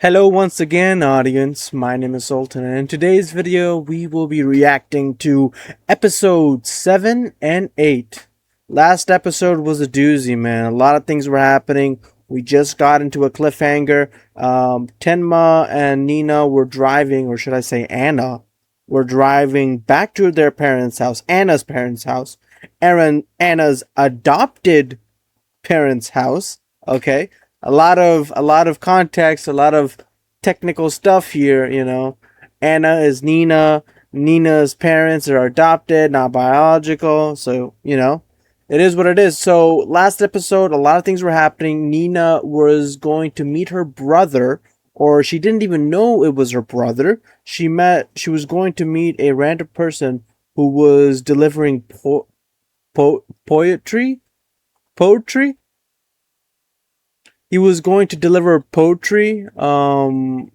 Hello once again, audience. My name is Sultan, and in today's video we will be reacting to episode 7 and 8. Last episode was a doozy, man. A lot of things were happening. We just got into a cliffhanger. Tenma and Nina were driving, or should I say Anna, were driving back to their parents' house, Anna's parents' house, Anna's adopted parents' house. Okay, a lot of context, a lot of technical stuff here. Anna is Nina. Nina's parents are adopted, not biological. So it is what it is. So last episode, a lot of things were happening. Nina was going to meet her brother, or she didn't even know it was her brother. She was going to meet a random person who was delivering poetry. He was going to deliver poetry about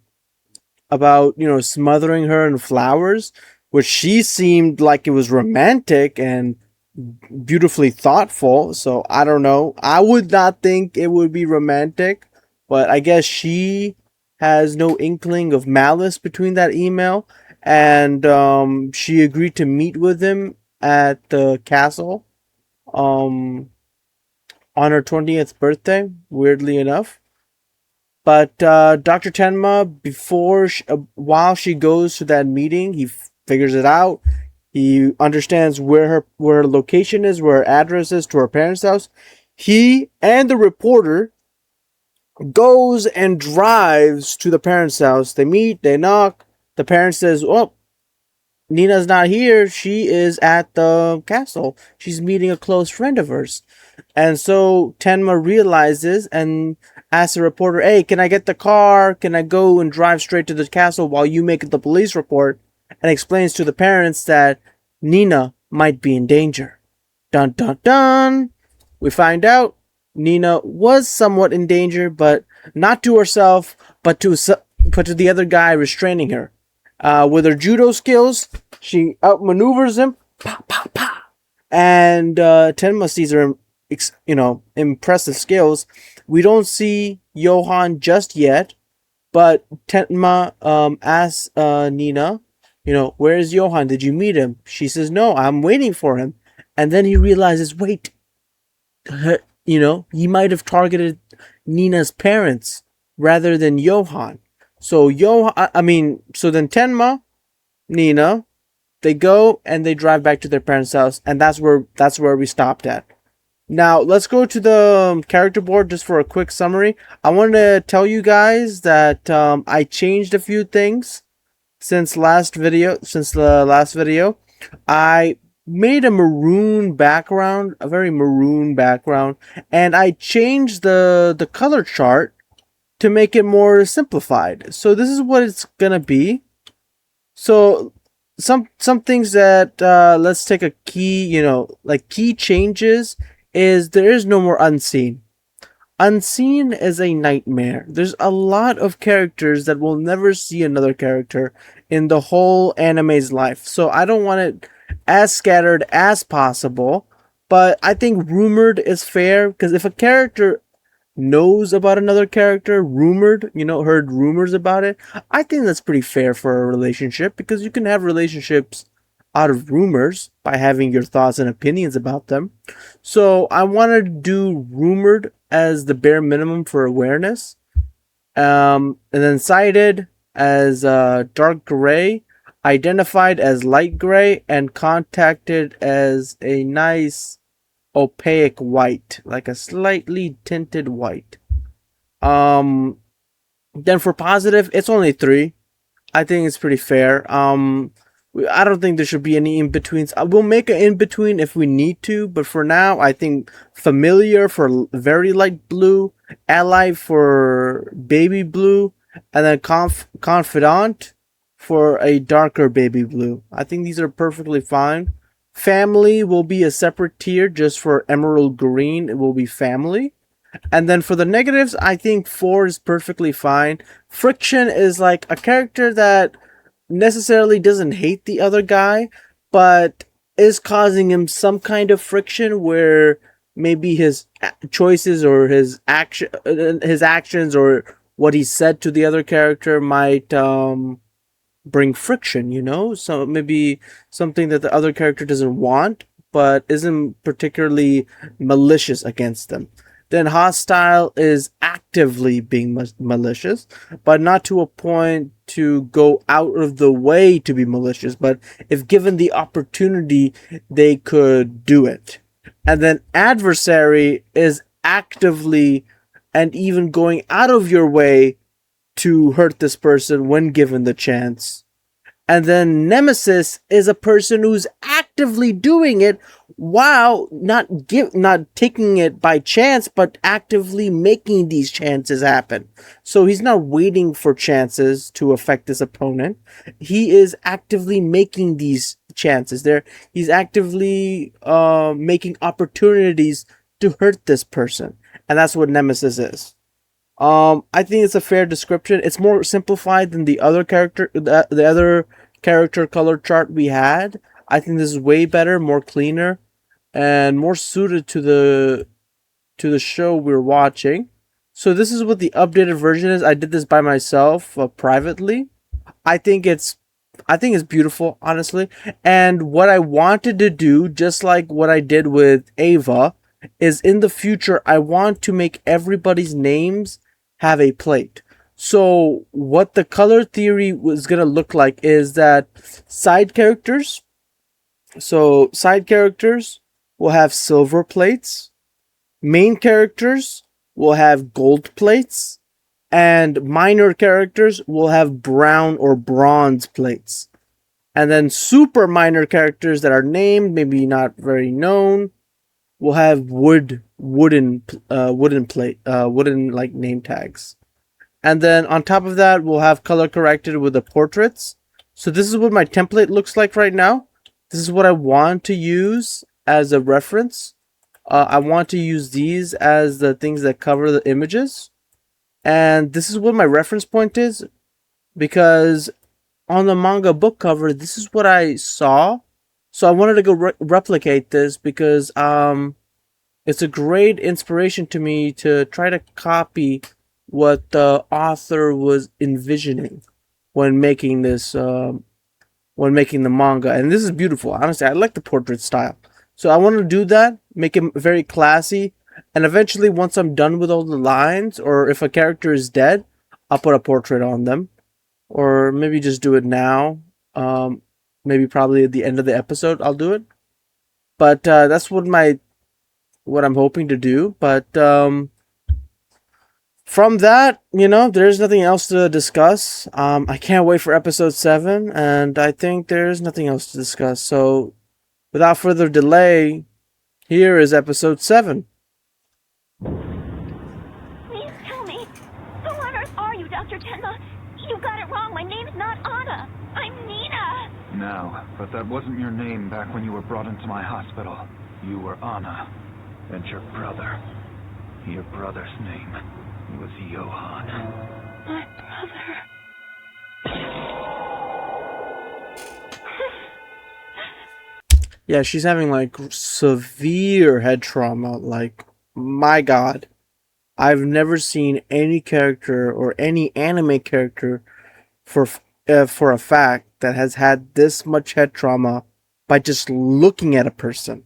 smothering her in flowers, which she seemed like it was romantic and beautifully thoughtful. So I don't know, I would not think it would be romantic, but I guess she has no inkling of malice between that email, and she agreed to meet with him at the castle on her 20th birthday, weirdly enough. But Dr. Tenma, while she goes to that meeting, he figures it out. He understands where her location is, where her address is to her parents' house. He and the reporter goes and drives to the parents' house. They meet, they knock. The parent says, "Oh, Nina's not here. She is at the castle. She's meeting a close friend of hers." And so Tenma realizes and asks the reporter, "Hey, can I get the car? Can I go and drive straight to the castle while you make the police report?" And explains to the parents that Nina might be in danger. Dun dun dun. We find out Nina was somewhat in danger, but not to herself, but to the other guy restraining her. With her judo skills, she outmaneuvers him. Pow, pow, pow. And Tenma sees her, impressive skills. We don't see Johan just yet, but Tenma asks Nina, "Where is Johan? Did you meet him?" She says, "No, I'm waiting for him." And then he realizes, wait, he might have targeted Nina's parents rather than Johan. So then Tenma, Nina, they go and they drive back to their parents' house, and that's where we stopped at. Now let's go to the character board just for a quick summary. I wanted to tell you guys that I changed a few things since the last video. I made a maroon background, a very maroon background, and I changed the color chart to make it more simplified. So this is what it's gonna be. So some things that let's take a key, key changes is there is no more unseen. Unseen is a nightmare. There's a lot of characters that will never see another character in the whole anime's life. So I don't want it as scattered as possible, but I think rumored is fair, because if a character knows about another character, heard rumors about it, I think that's pretty fair for a relationship, because you can have relationships out of rumors by having your thoughts and opinions about them. So I wanted to do rumored as the bare minimum for awareness, and then cited as dark gray, identified as light gray, and contacted as a nice opaque white, like a slightly tinted white. Then for positive, it's only 3. I think it's pretty fair. I don't think there should be any in-betweens. We'll make an in-between if we need to, but for now, I think familiar for very light blue, ally for baby blue, and then confidant for a darker baby blue. I think these are perfectly fine. Family will be a separate tier just for emerald green. It will be family. And then for the negatives, I think 4 is perfectly fine. Friction is like a character that necessarily doesn't hate the other guy, but is causing him some kind of friction where maybe his choices or his actions or what he said to the other character might bring friction, so maybe something that the other character doesn't want but isn't particularly malicious against them. Then hostile is actively being malicious, but not to a point to go out of the way to be malicious, but if given the opportunity, they could do it. And then adversary is actively and even going out of your way to hurt this person when given the chance. And then nemesis is a person who's actively doing it while not taking it by chance, but actively making these chances happen. So he's not waiting for chances to affect his opponent. He is actively making these chances. He's actively making opportunities to hurt this person. And that's what nemesis is. I think it's a fair description. It's more simplified than the other character color chart we had. I think this is way better, more cleaner, and more suited to the show we're watching. So this is what the updated version is. I did this by myself privately. I think it's beautiful, honestly. And what I wanted to do, just like what I did with Ava, is in the future I want to make everybody's names have a plate. So what the color theory was going to look like is that side characters will have silver plates, main characters will have gold plates, and minor characters will have brown or bronze plates. And then super minor characters that are named, maybe not very known, will have wooden like name tags. And then on top of that, we'll have color corrected with the portraits. So this is what my template looks like right now. This is what I want to use as a reference. I want to use these as the things that cover the images. And this is what my reference point is, because on the manga book cover, this is what I saw. So I wanted to go replicate this because it's a great inspiration to me to try to copy what the author was envisioning when making this, when making the manga. And this is beautiful. Honestly, I like the portrait style. So I want to do that, make it very classy. And eventually, once I'm done with all the lines, or if a character is dead, I'll put a portrait on them. Or maybe just do it now. Maybe probably at the end of the episode, I'll do it. But that's what I'm hoping to do. But from that, there's nothing else to discuss. I can't wait for episode 7, and I think there's nothing else to discuss. So, without further delay, here is episode 7. Please tell me, who on earth are you, Dr. Tenma? You got it wrong. My name's not Anna. I'm Nina. No, but that wasn't your name back when you were brought into my hospital. You were Anna, and your brother. Your brother's name was Johan. My brother. Yeah, she's having like severe head trauma. Like, my God, I've never seen any character or any anime character for a fact that has had this much head trauma by just looking at a person,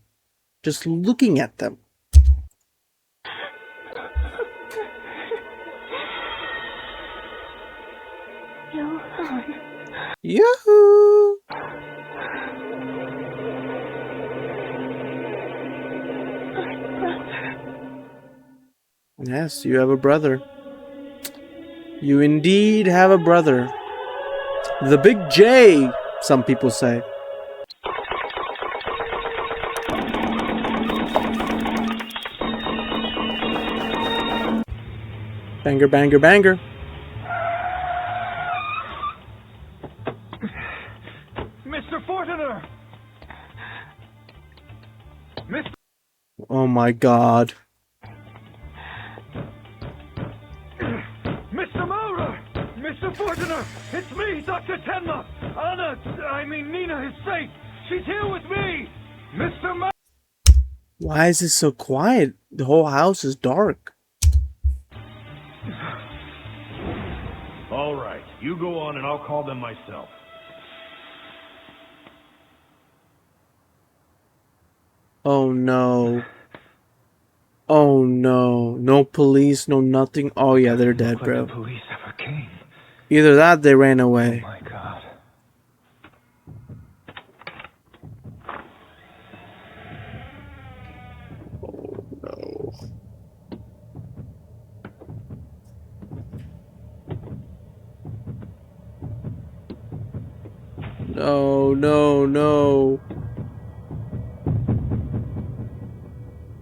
just looking at them. Johan. Yahoo! Yes, you have a brother. You indeed have a brother. The Big J, some people say. Banger, banger, banger. Mr. Fortner! Mr. Oh my God. Mr. Maurer! Mr. Fortner! It's me, Dr. Tenma! Nina is safe! She's here with me! Mr. Maurer! Why is it so quiet? The whole house is dark. All right, you go on and I'll call them myself. Oh no. Oh no. No police, no nothing. Oh yeah, they're dead, Looked like bro. the police ever came. Either that, they ran Oh away. my god. No. No, no, no.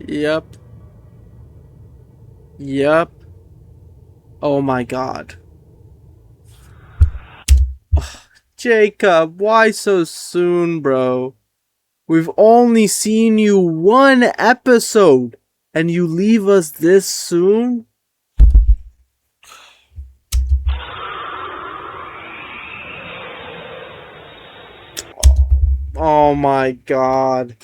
Yep. Yep. Oh my god. Jacob, why so soon, bro? We've only seen you one episode, and you leave us this soon? Oh my god.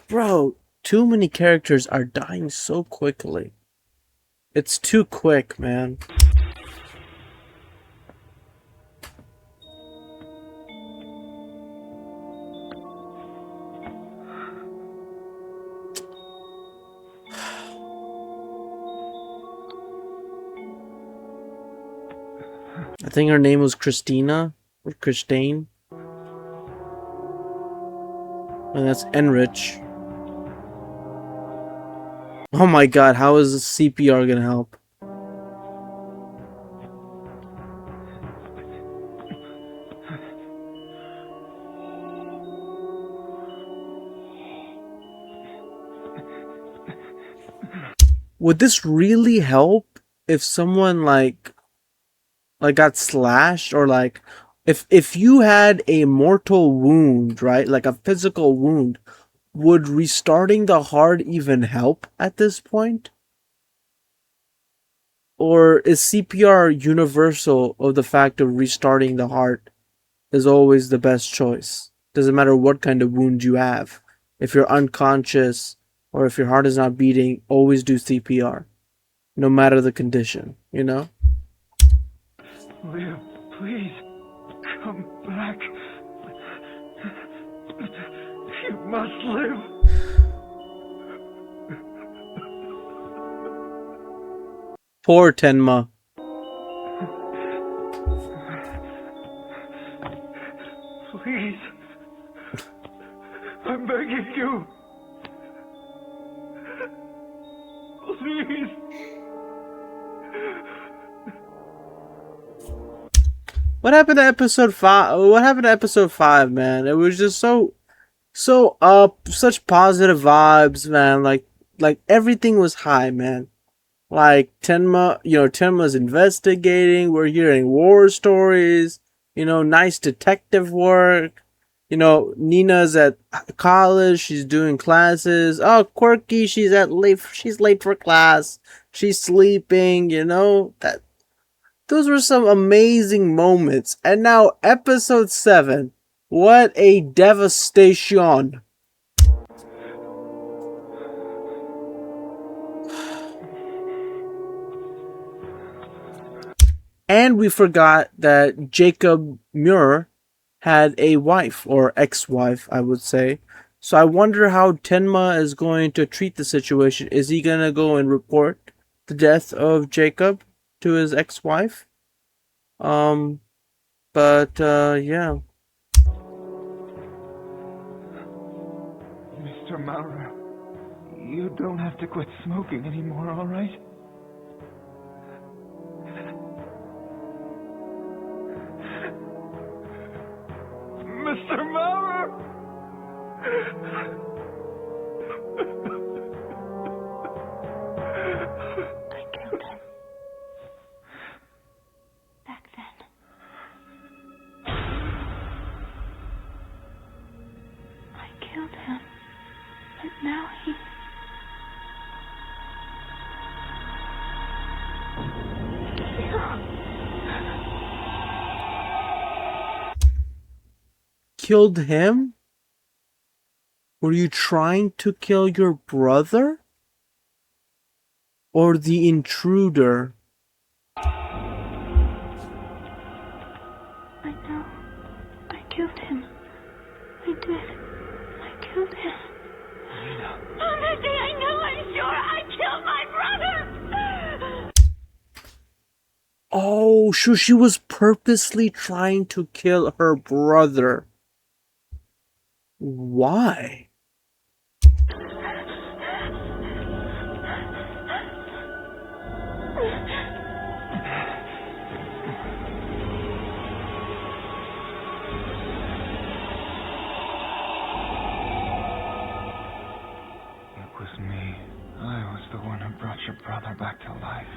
Bro, too many characters are dying so quickly. It's too quick, man. I think her name was Christina or Christine. And that's Enrich. Oh my god, how is CPR gonna help? Would this really help if someone like got slashed, or like if you had a mortal wound, right? Like a physical wound, would restarting the heart even help at this point? Or is CPR universal of the fact of restarting the heart is always the best choice? Doesn't matter what kind of wound you have. If you're unconscious or if your heart is not beating, always do CPR. No matter the condition, you know? Liv, please. Come back. You must live. Poor Tenma. Please. I'm begging you. Please. What happened to episode 5? What happened to episode 5, man? It was just so up, such positive vibes, man. Like everything was high, man. Like Tenma's investigating, we're hearing war stories, nice detective work. Nina's at college, she's doing classes. Oh, Quirky, she's late for class. She's sleeping, that those were some amazing moments. And now episode 7. What a devastation. And we forgot that Jacob Muir had a wife, or ex-wife, I would say. So I wonder how Tenma is going to treat the situation. Is he going to go and report the death of Jacob to his ex-wife? Yeah. Mr. Maurer, you don't have to quit smoking anymore, all right? Mr. Maurer! I killed him. Back then. I killed him. And now he... Killed him? Were you trying to kill your brother? or the intruder? I know. I killed him. I did. I killed him. On that day, I know, I'm sure I killed my brother! Oh, so she was purposely trying to kill her brother. Why? It was me. I was the one who brought your brother back to life.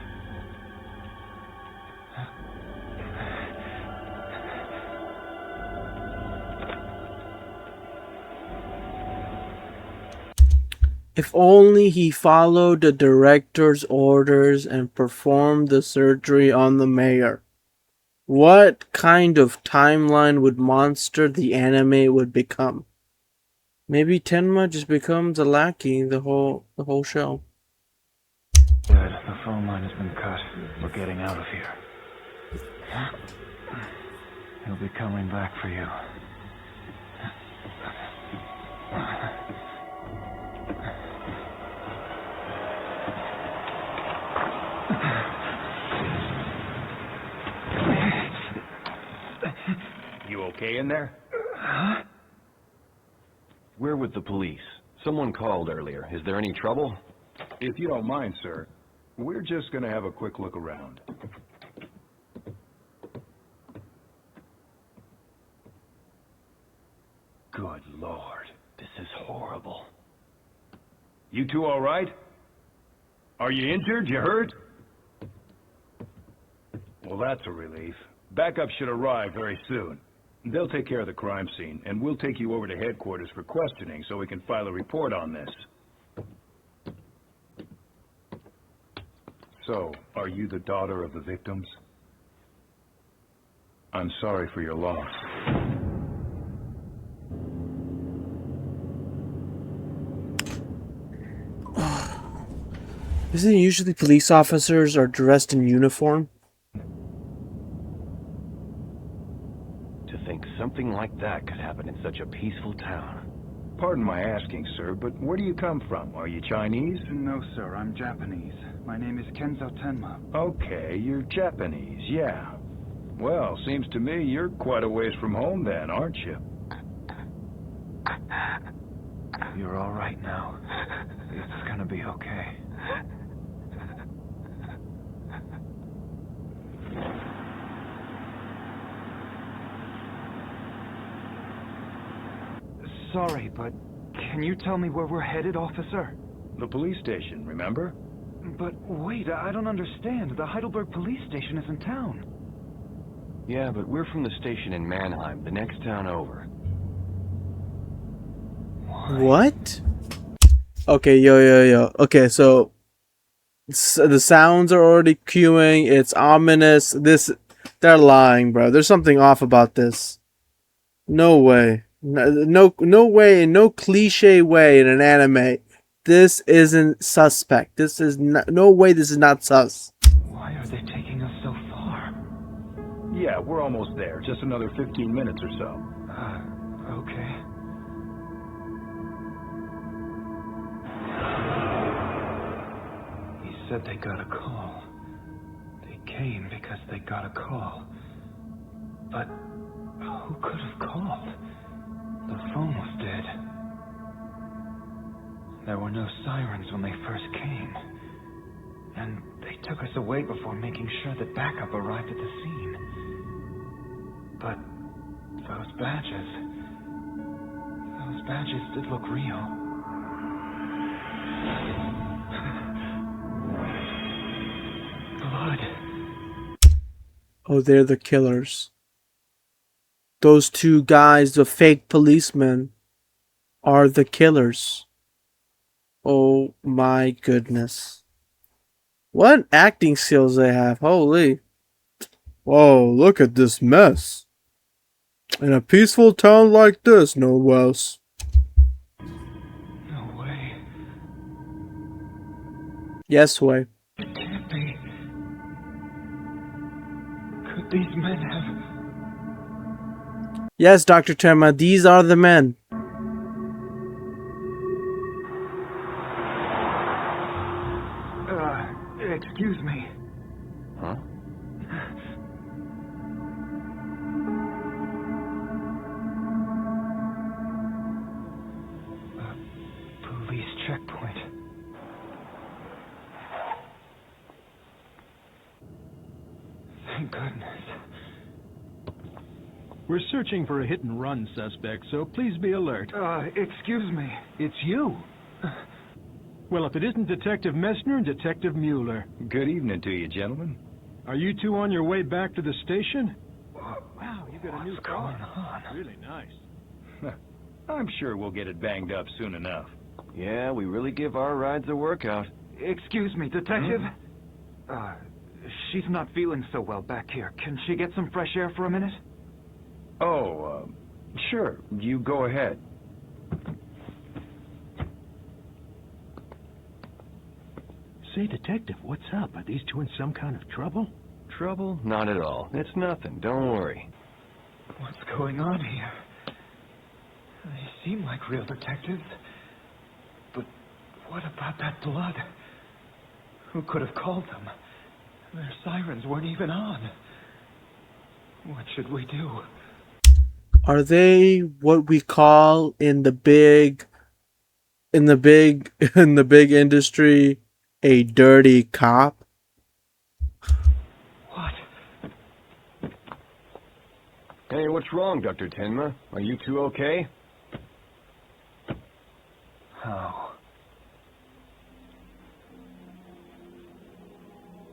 If only he followed the director's orders and performed the surgery on the mayor. What kind of timeline would monster the anime would become? Maybe Tenma just becomes a lackey the whole show. Good. The phone line has been cut. We're getting out of here. He'll be coming back for you. You okay in there? Huh? We're with the police. Someone called earlier. Is there any trouble? If you don't mind, sir, we're just gonna have a quick look around. Good Lord. This is horrible. You two all right? Are you injured? You hurt? Well, that's a relief. Backup should arrive very soon. They'll take care of the crime scene, and we'll take you over to headquarters for questioning so we can file a report on this. So, are you the daughter of the victims? I'm sorry for your loss. Isn't it usually police officers are dressed in uniform? To think something like that could happen in such a peaceful town. Pardon my asking, sir, but where do you come from? Are you Chinese? No, sir. I'm Japanese. My name is Kenzo Tenma. Okay, you're Japanese, yeah. Well, seems to me you're quite a ways from home then, aren't you? You're all right now. It's gonna be okay. Sorry, but can you tell me where we're headed, officer? The police station, remember? But wait, I don't understand. The Heidelberg police station is in town. Yeah, but we're from the station in Mannheim, the next town over. What? Okay, yo. Okay, so the sounds are already queuing. It's ominous. They're lying, bro. There's something off about this. No way. No way, in no cliche way in an anime. This isn't suspect. This is no way this is not sus. Why are they taking us so far? Yeah, we're almost there. Just another 15 minutes or so. Okay. He said they got a call. They came because they got a call. But who could have called? The phone was dead. There were no sirens when they first came. And they took us away before making sure that backup arrived at the scene. But those badges did look real. Blood. Oh, they're the killers. Those two guys, the fake policemen, are the killers. Oh my goodness. What acting skills they have. Holy. Whoa, look at this mess. In a peaceful town like this, no less. No way. Yes, way. These men have... Yes, Dr. Tenma, these are the men. Excuse me. Huh? Police checkpoint. Thank goodness. We're searching for a hit-and-run suspect, so please be alert. Excuse me. It's you. Well, if it isn't Detective Messner and Detective Mueller. Good evening to you, gentlemen. Are you two on your way back to the station? Wow, you got a new car. Going on? Really nice. I'm sure we'll get it banged up soon enough. Yeah, we really give our rides a workout. Excuse me, Detective. She's not feeling so well back here. Can she get some fresh air for a minute? Oh, sure. You go ahead. Say, Detective, what's up? Are these two in some kind of trouble? Trouble? Not at all. It's nothing. Don't worry. What's going on here? They seem like real detectives. But what about that blood? Who could have called them? Their sirens weren't even on. What should we do? Are they what we call in the big industry a dirty cop? What? Hey, what's wrong, Dr. Tenma? Are you two okay? How?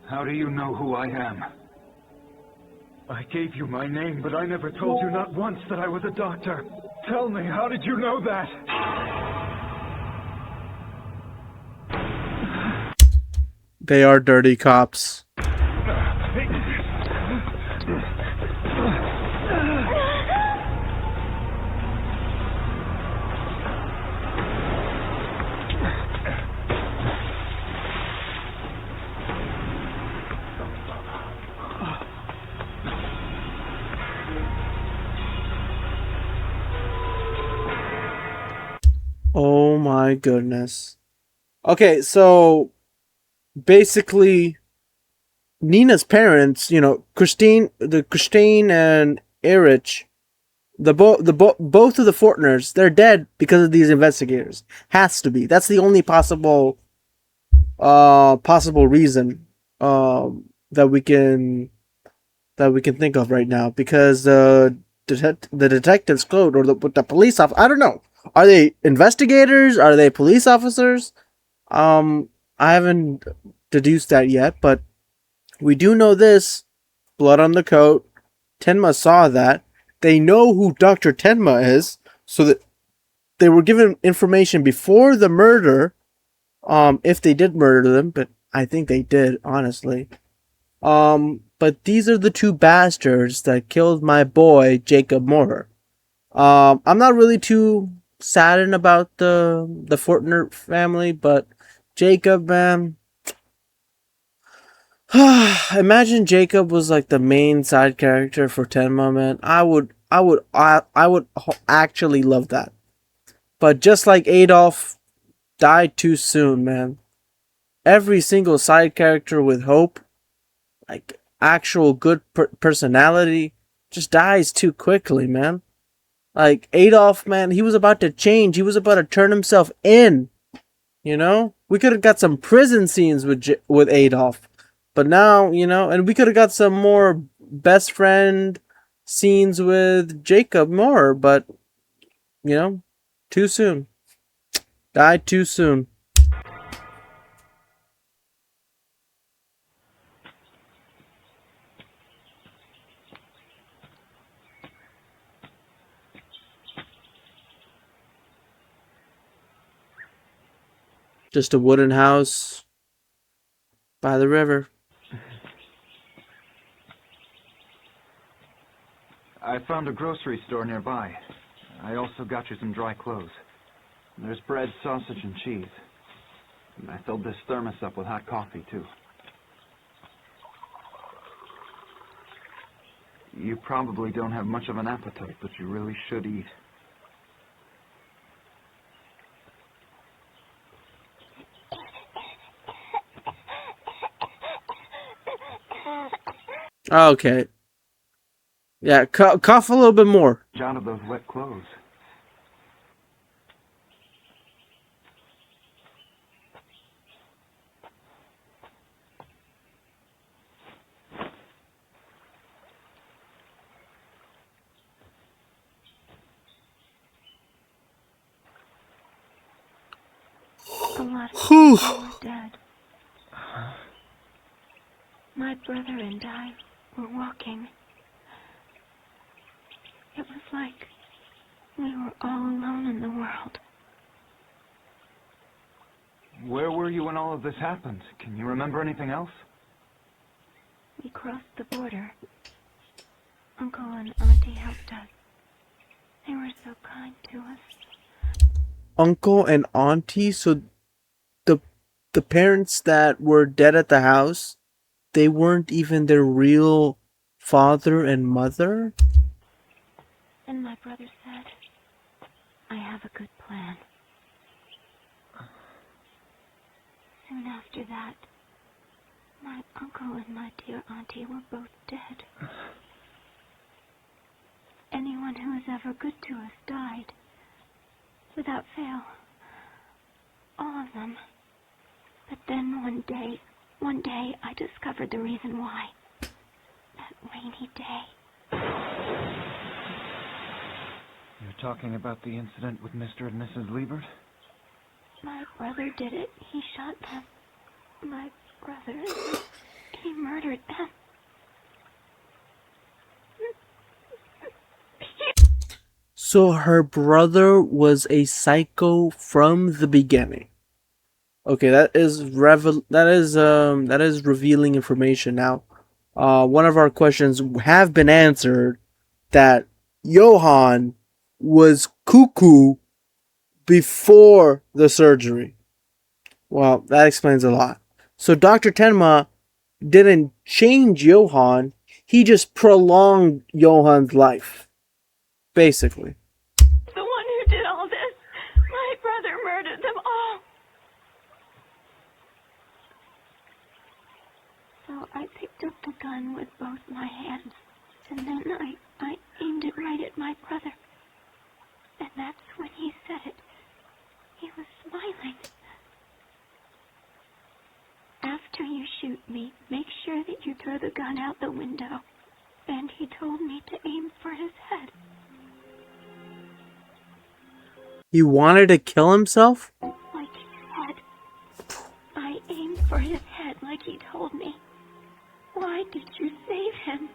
How do you know who I am? I gave you my name, but I never told you not once that I was a doctor. Tell me, how did you know that? They are dirty cops. Oh my goodness. Okay, so basically Nina's parents, Christine and Erich, both of the Fortners, they're dead because of these investigators. Has to be. That's the only possible reason that we can think of right now, because the detectives code, or the police I don't know. Are they investigators? Are they police officers? I haven't deduced that yet, but we do know this. Blood on the coat. Tenma saw that. They know who Dr. Tenma is, so that they were given information before the murder. If they did murder them, but I think they did, honestly. But these are the two bastards that killed my boy, Jacob Moore. I'm not really too saddened about the Fortner family, but Jacob, man. Imagine Jacob was like the main side character for Tenma, man. I would actually love that. But just like Adolf died too soon, man. Every single side character with hope, like actual good personality, just dies too quickly, man. Like Adolf, man, he was about to change. He was about to turn himself in. We could have got some prison scenes with Adolf, but now, and we could have got some more best friend scenes with Jacob Moore, but too soon. Died too soon. Just a wooden house by the river. I found a grocery store nearby. I also got you some dry clothes. There's bread, sausage, and cheese. And I filled this thermos up with hot coffee, too. You probably don't have much of an appetite, but you really should eat. Okay. Yeah, cough a little bit more. Out of those wet clothes. A lot of people were dead. My brother and I were walking. It was like we were all alone in the world. Where were you when all of this happened? Can you remember anything else? We crossed the border. Uncle and Auntie helped us. They were so kind to us. Uncle and Auntie, so the parents that were dead at the house, they weren't even their real father and mother? And my brother said, I have a good plan. Soon after that, my uncle and my dear auntie were both dead. Anyone who was ever good to us died. Without fail. All of them. But then one day I discovered the reason why. That rainy day. You're talking about the incident with Mr. and Mrs. Liebert? My brother did it. He shot them. My brother, he murdered them. So her brother was a psycho from the beginning. Okay, that is revealing information now. One of our questions have been answered, that Johann was cuckoo before the surgery. Well, that explains a lot. So Dr. Tenma didn't change Johann, he just prolonged Johann's life. Basically. The one who did all this. My brother murdered them all. So I picked up the gun with both my hands, and then I aimed it right at my brother. And that's when he said it. He was smiling. After you shoot me, make sure that you throw the gun out the window. And he told me to aim for his head. He wanted to kill himself? Like he said. I aimed for his head like he told me. Why did you save him?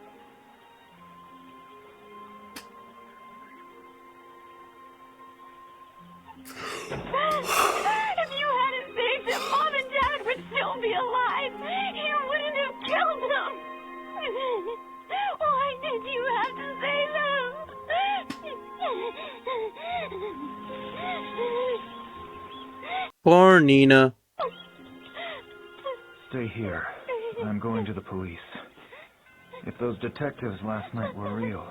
If you hadn't saved him, Mom and Dad would still be alive. You wouldn't have killed them. Why did you have to save him? Poor Nina. Stay here. I'm going to the police. If those detectives last night were real,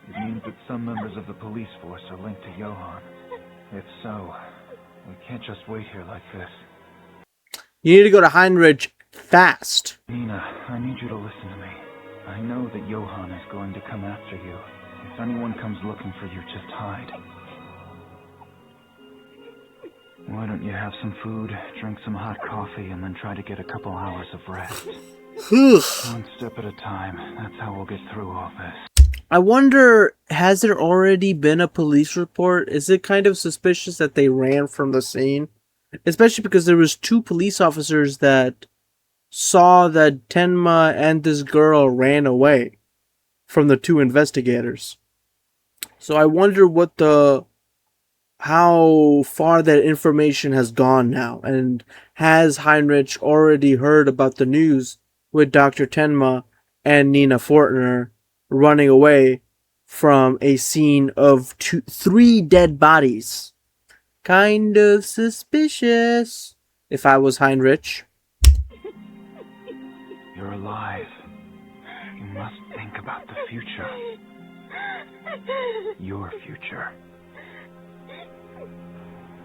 it means that some members of the police force are linked to Johann. If so, we can't just wait here like this. You need to go to Heinrich fast. Nina, I need you to listen to me. I know that Johann is going to come after you. If anyone comes looking for you, just hide. Why don't you have some food, drink some hot coffee, and then try to get a couple hours of rest? One step at a time. That's how we'll get through all this. I wonder, has there already been a police report? Is it kind of suspicious that they ran from the scene? Especially because there was 2 police officers that saw that Tenma and this girl ran away from the 2 investigators. So I wonder how far that information has gone now, and has Heinrich already heard about the news with Dr. Tenma and Nina Fortner running away from a scene of 3 dead bodies? Kind of suspicious, if I was Heinrich. You're alive. You must think about the future. Your future.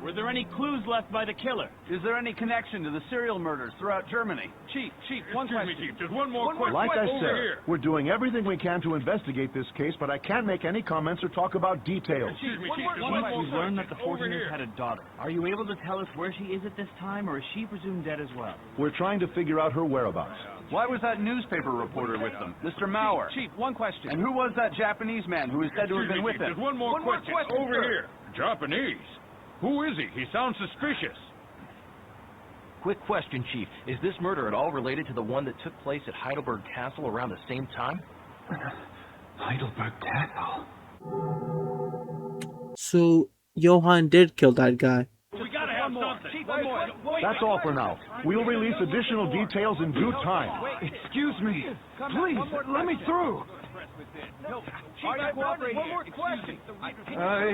Were there any clues left by the killer? Is there any connection to the serial murders throughout Germany? Chief, one question. Chief, just one more question. Like I Over said, here. we're doing everything we can to investigate this case, but I can't make any comments or talk about details. Chief, Chief, one more we've learned that the question. Over Fortiners here. had a daughter. Are you able to tell us where she is at this time, or is she presumed dead as well? We're trying to figure out her whereabouts. Why was that newspaper reporter with them? Mr. Mauer. Chief, one question. And who was that Japanese man who is said to have been with Chief, them? just one more question. Over sir. here. Japanese? Who is he? He sounds suspicious. Quick question, Chief. Is this murder at all related to the one that took place at Heidelberg Castle around the same time? Heidelberg Castle. So Johann did kill that guy. We gotta have something. Chief, one more. That's all for now. We'll release additional details in due time. Excuse me. Please, let me through. Chief, one more question.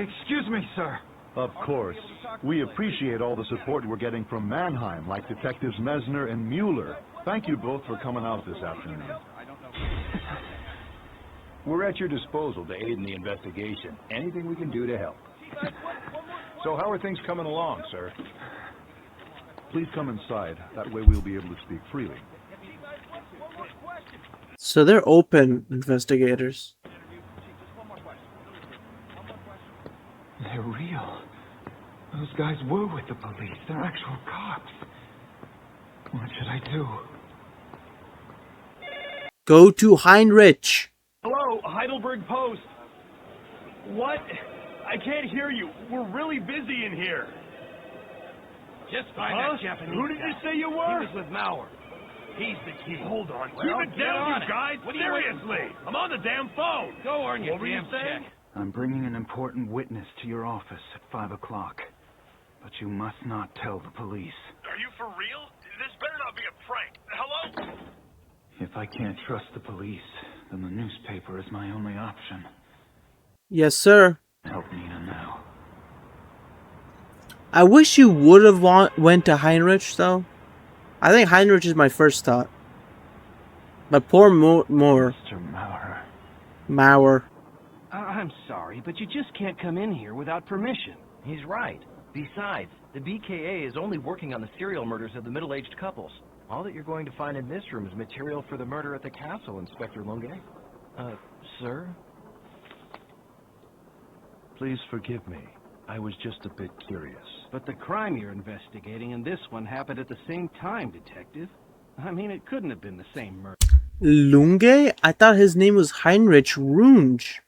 Excuse me, sir. Of course. We appreciate all the support we're getting from Mannheim, like Detectives Mesner and Mueller. Thank you both for coming out this afternoon. We're at your disposal to aid in the investigation. Anything we can do to help. So how are things coming along, sir? Please come inside. That way we'll be able to speak freely. So they're open investigators. They're real. Those guys were with the police. They're actual cops. What should I do? Go to Heinrich. Hello, Heidelberg Post. What? I can't hear you. We're really busy in here. Just find that Japanese Who did you say you were? He was with Mauer. He's the key. Hold on. Keep it down, you guys. Seriously. I'm on the damn phone. Go earn your damn check. I'm bringing an important witness to your office at 5 o'clock. But you must not tell the police. Are you for real? This better not be a prank. Hello? If I can't trust the police, then the newspaper is my only option. Yes, sir. Help Nina now. I wish you would have went to Heinrich, though. I think Heinrich is my first thought. But poor Moore. Mr. Mauer. Mauer. I'm sorry, but you just can't come in here without permission. He's right. Besides, the BKA is only working on the serial murders of the middle-aged couples. All that you're going to find in this room is material for the murder at the castle, Inspector Lunge. Sir? Please forgive me. I was just a bit curious. But the crime you're investigating and this one happened at the same time, Detective. I mean, it couldn't have been the same murder. Lunge? I thought his name was Heinrich Runge.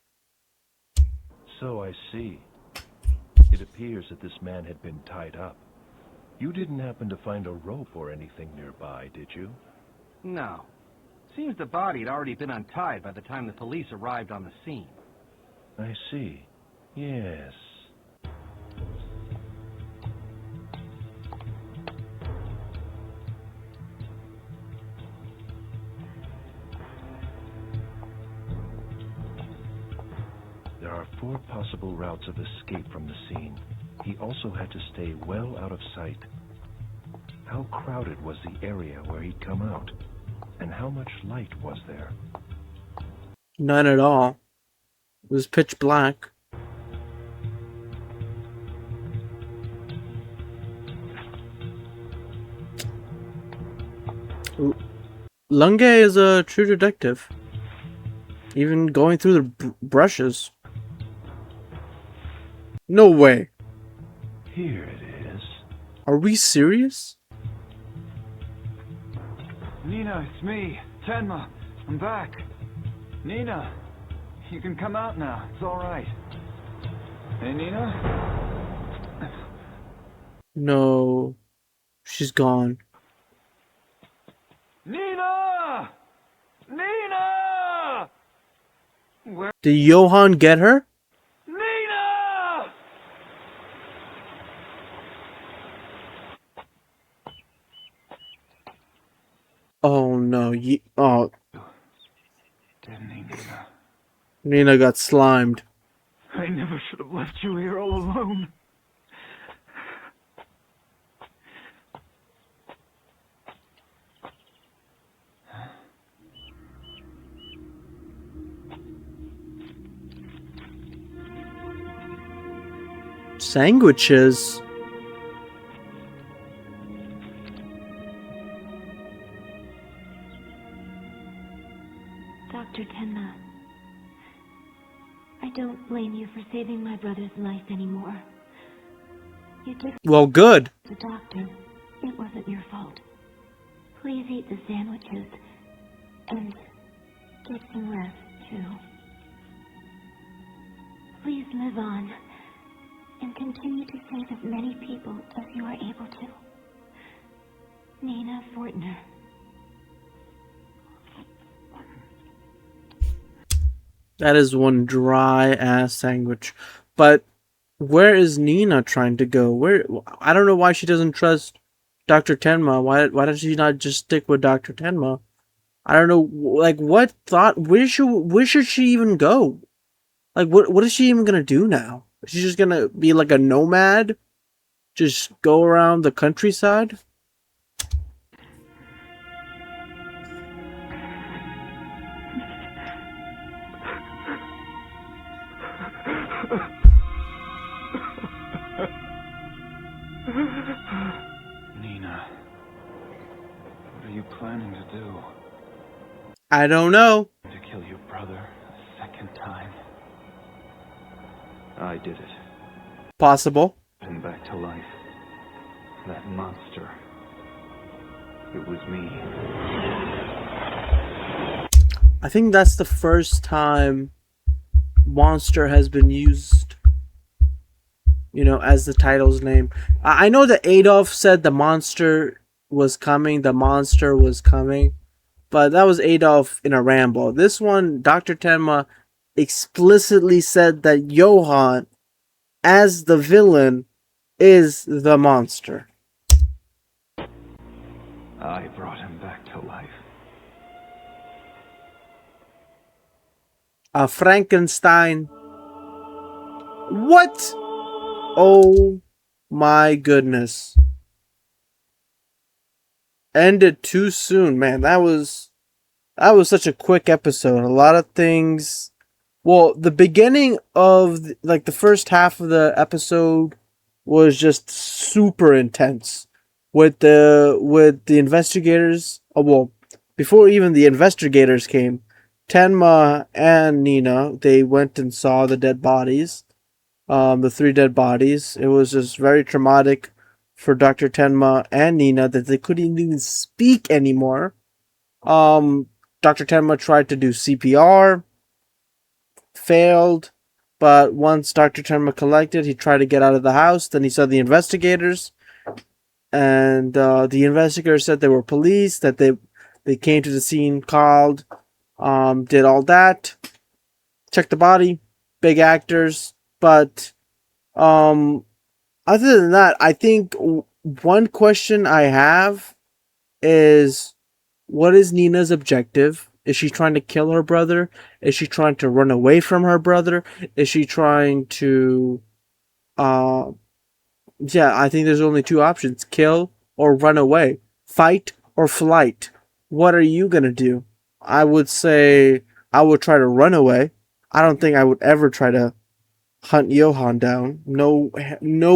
So I see. It appears that this man had been tied up. You didn't happen to find a rope or anything nearby, did you? No. Seems the body had already been untied by the time the police arrived on the scene. I see. Yes. There are 4 possible routes of escape from the scene. He also had to stay well out of sight. How crowded was the area where he'd come out? And how much light was there? None at all. It was pitch black. Lunge is a true detective. Even going through the brushes. No way. Here it is. Are we serious? Nina, it's me, Tenma. I'm back. Nina, you can come out now. It's all right. Hey, Nina? No. She's gone. Nina! Nina! Where? Did Johann get her? Nina! Oh no. Oh. Didn't he, Nina? Nina got slimed. I never should have left you here all alone. Sandwiches? Dr. Tenma, I don't blame you for saving my brother's life anymore. You took Well, good. the doctor. It wasn't your fault. Please eat the sandwiches and get some rest, too. Please live on and continue to save as many people as you are able to. Nina Fortner. That is one dry ass sandwich. But where is Nina trying to go? Where? I don't know why she doesn't trust Dr. Tenma. Why does she not just stick with Dr. Tenma? I don't know. Like, what thought? Where should she even go? Like, what is she even gonna do now? Is she just gonna be like a nomad? Just go around the countryside? Nina, what are you planning to do? I don't know. To kill your brother a second time? I did it. Possible. Him back to life. That monster. It was me. I think that's the first time monster has been used, you know, as the title's name. I know that Adolf said the monster was coming, but that was Adolf in a ramble. This one, Dr. Tenma explicitly said that Johann, as the villain, is the monster. I brought him back to life. A Frankenstein. What? Oh my goodness. Ended too soon, man. That was such a quick episode. A lot of things. Well, the beginning of the first half of the episode was just super intense with the investigators. Oh, well, before even the investigators came, Tenma and Nina, they went and saw the dead bodies. The 3 dead bodies. It was just very traumatic for Dr. Tenma and Nina that they couldn't even speak anymore. Dr. Tenma tried to do CPR, failed, but once Dr. Tenma collected, he tried to get out of the house. Then he saw the investigators, and the investigators said they were police, that they came to the scene, called, did all that, checked the body, big actors, but other than that, I think one question I have is, what is Nina's objective? Is she trying to kill her brother? Is she trying to run away from her brother? Is she trying to... I think there's only 2 options. Kill or run away. Fight or flight. What are you going to do? I would say I would try to run away. I don't think I would ever try to hunt Johann down. No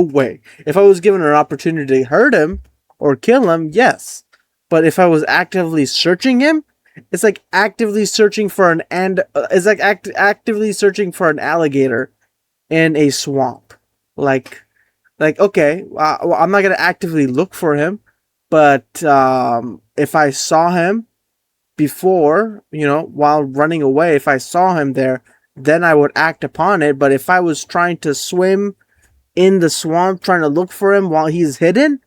way. If I was given an opportunity to hurt him or kill him, yes. But if I was actively searching him, it's like actively searching for actively searching for an alligator in a swamp. Like okay, well, I'm not gonna actively look for him, but if I saw him before, while running away, if I saw him there, then I would act upon it. But if I was trying to swim in the swamp, trying to look for him while he's hidden,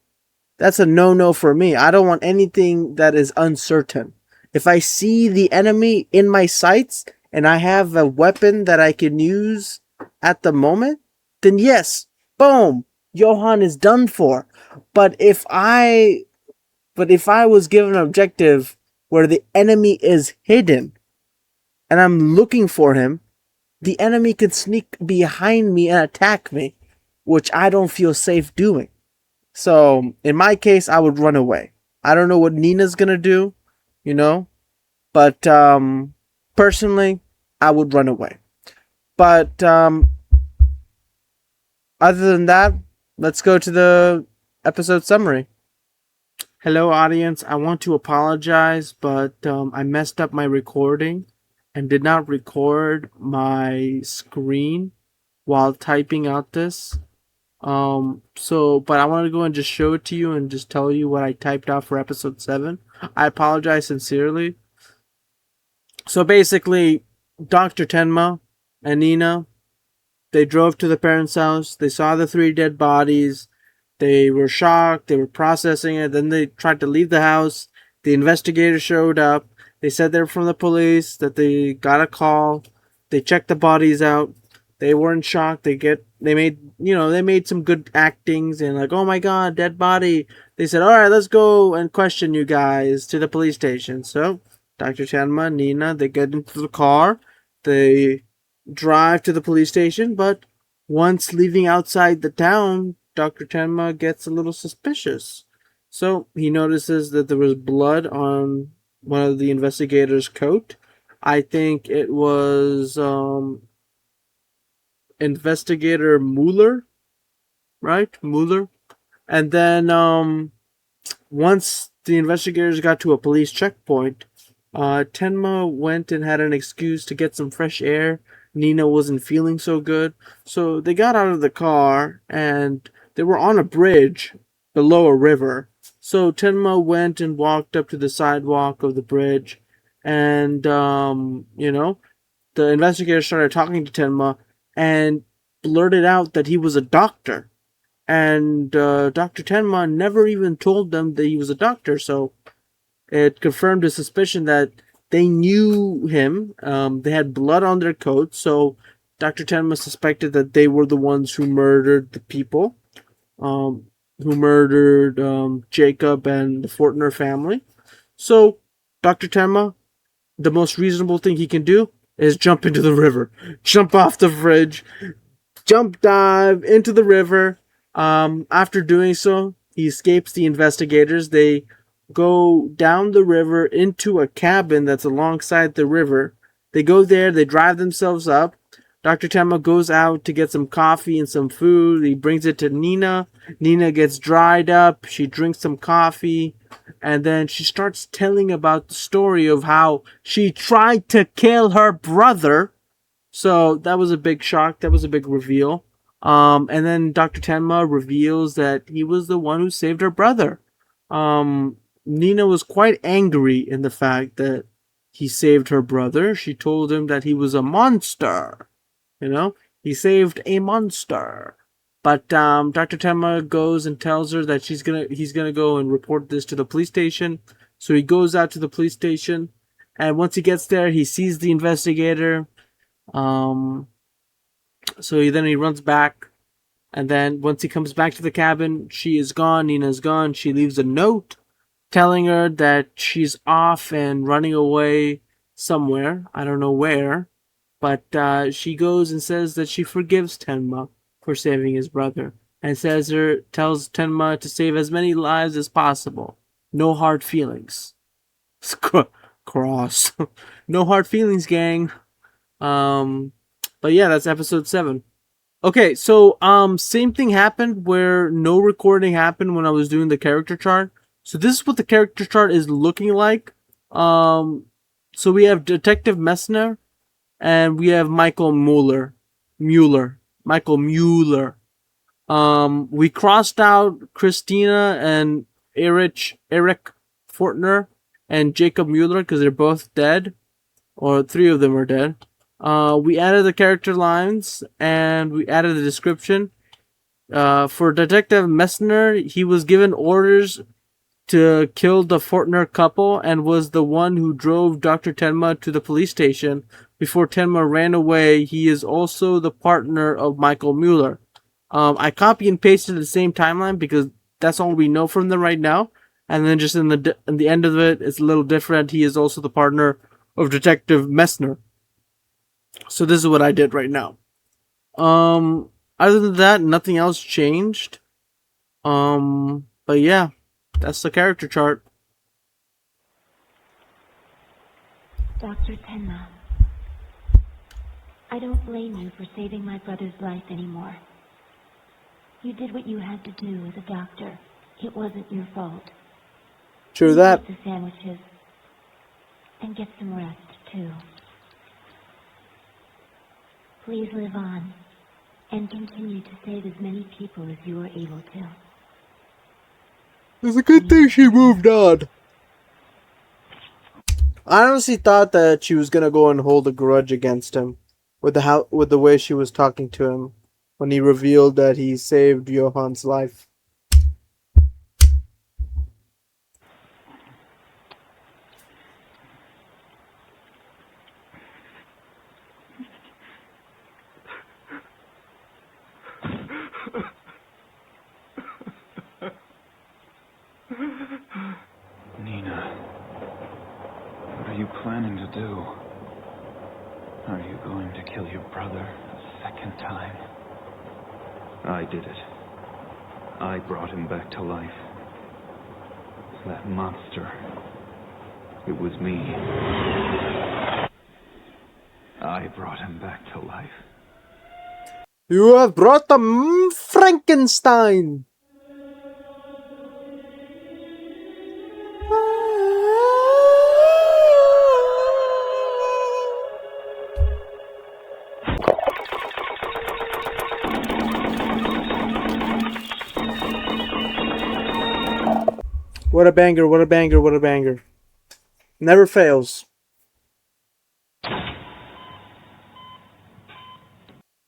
that's a no-no for me. I don't want anything that is uncertain. If I see the enemy in my sights and I have a weapon that I can use at the moment, then yes, boom, Johann is done for. But if I was given an objective where the enemy is hidden and I'm looking for him, the enemy could sneak behind me and attack me, which I don't feel safe doing. So, in my case, I would run away. I don't know what Nina's gonna do, but personally, I would run away. But other than that, let's go to the episode summary. Hello, audience. I want to apologize, but I messed up my recording and did not record my screen while typing out this. But I want to go and just show it to you and just tell you what I typed out for episode 7. I apologize sincerely. So basically, Dr. Tenma and Nina, they drove to the parents' house. They saw the 3 dead bodies. They were shocked. They were processing it. Then they tried to leave the house. The investigators showed up. They said they were from the police, that they got a call. They checked the bodies out. They weren't shocked. They made some good actings and like, oh my god, dead body. They said, all right, let's go and question you guys to the police station. So Dr. Tenma, Nina, they get into the car. They drive to the police station, but once leaving outside the town, Dr. Tenma gets a little suspicious. So he notices that there was blood on one of the investigators' coat. I think it was investigator Mueller, right? Mueller. And then once the investigators got to a police checkpoint, Tenma went and had an excuse to get some fresh air. Nina wasn't feeling so good, so they got out of the car and they were on a bridge below a river. So Tenma went and walked up to the sidewalk of the bridge, and the investigator started talking to Tenma and blurted out that he was a doctor. And Dr. Tenma never even told them that he was a doctor, so it confirmed his suspicion that they knew him. They had blood on their coats, so Dr. Tenma suspected that they were the ones who murdered the people, who murdered Jacob and the Fortner family. So Dr. Tenma, the most reasonable thing he can do is jump into the river. Jump off the bridge. Jump dive into the river. After doing so, he escapes the investigators. They go down the river into a cabin that's alongside the river. They go there, they drive themselves up. Dr. Tenma goes out to get some coffee and some food. He brings it to Nina. Nina gets dried up. She drinks some coffee. And then she starts telling about the story of how she tried to kill her brother. So that was a big shock. That was a big reveal. And then Dr. Tenma reveals that he was the one who saved her brother. Nina was quite angry in the fact that he saved her brother. She told him that he was a monster. He saved a monster. But Dr. Tenma goes and tells her that he's gonna go and report this to the police station. So he goes out to the police station, and once he gets there, he sees the investigator. So he runs back, and then once he comes back to the cabin, she is gone. Nina's gone. She leaves a note telling her that she's off and running away somewhere. I don't know where. But she goes and says that she forgives Tenma for saving his brother. And tells Tenma to save as many lives as possible. No hard feelings. Cross. No hard feelings, gang. But yeah, that's episode 7. Okay, so same thing happened where no recording happened when I was doing the character chart. So this is what the character chart is looking like. So we have Detective Messner and we have Michael Mueller. Michael Mueller. We crossed out Christina and Eric Fortner and Jacob Mueller because they're both dead, or 3 of them are dead. We added the character lines and we added the description. For Detective Messner, he was given orders to kill the Fortner couple and was the one who drove Dr. Tenma to the police station before Tenma ran away. He is also the partner of Michael Mueller. I copy and pasted the same timeline because that's all we know from them right now. And then just in the end of it, it's a little different. He is also the partner of Detective Messner. So this is what I did right now. Other than that, nothing else changed. But yeah, that's the character chart. Dr. Tenma, I don't blame you for saving my brother's life anymore. You did what you had to do as a doctor. It wasn't your fault. True You that. eat the sandwiches. And get some rest, too. Please live on. And continue to save as many people as you are able to. It's a good thing she moved on. I honestly thought that she was gonna go and hold a grudge against him with the way she was talking to him when he revealed that he saved Johan's life. Nina, what are you planning to do? Are you going to kill your brother a second time? I did it. I brought him back to life. That monster. It was me. I brought him back to life. You have brought the Frankenstein. What a banger, what a banger, what a banger. Never fails.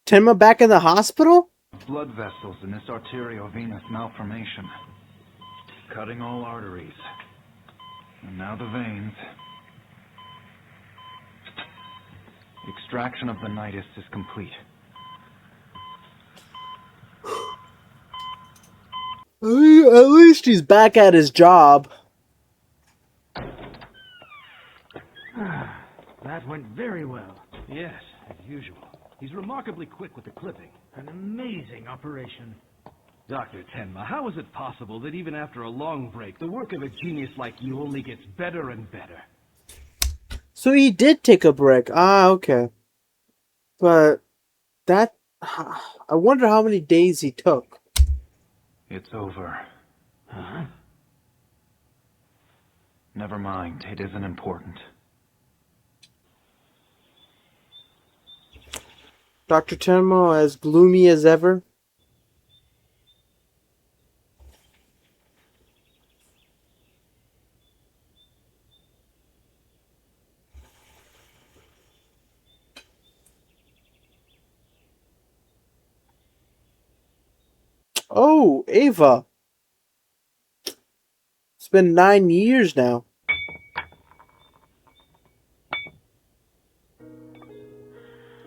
Tenma back in the hospital? Blood vessels in this arteriovenous malformation. Cutting all arteries. And now the veins. Extraction of the nidus is complete. At least he's back at his job. That went very well. Yes, as usual. He's remarkably quick with the clipping. An amazing operation. Dr. Tenma, how is it possible that even after a long break, the work of a genius like you only gets better and better? So he did take a break. Ah, okay. But that... I wonder how many days he took. It's over. Huh? Never mind, it isn't important. Dr. Tenma as gloomy as ever. Oh, Ava. It's been 9 years now.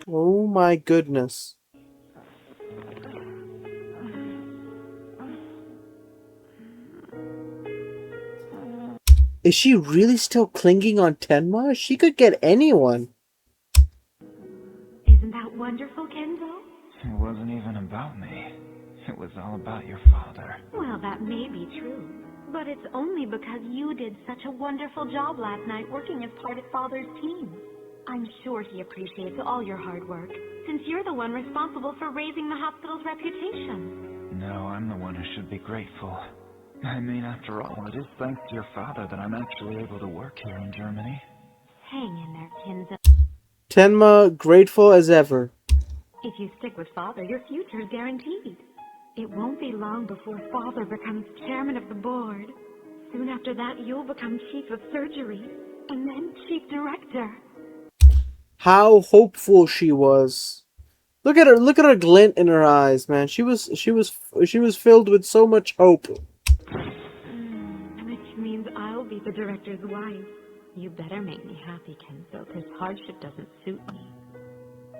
Oh my goodness. Is she really still clinging on Tenma? She could get anyone. Isn't that wonderful, Kenzo? It wasn't even about me. It was all about your father. Well, that may be true. But it's only because you did such a wonderful job last night working as part of Father's team. I'm sure he appreciates all your hard work, since you're the one responsible for raising the hospital's reputation. No, I'm the one who should be grateful. I mean, after all, it is thanks to your father that I'm actually able to work here in Germany. Hang in there, Kenzo. Tenma grateful as ever. If you stick with Father, your future's guaranteed. It won't be long before Father becomes chairman of the board. Soon after that, you'll become chief of surgery, and then chief director. How hopeful she was. Look at her glint in her eyes, man. She was filled with so much hope. Which means I'll be the director's wife. You better make me happy, Kenzo, because hardship doesn't suit me.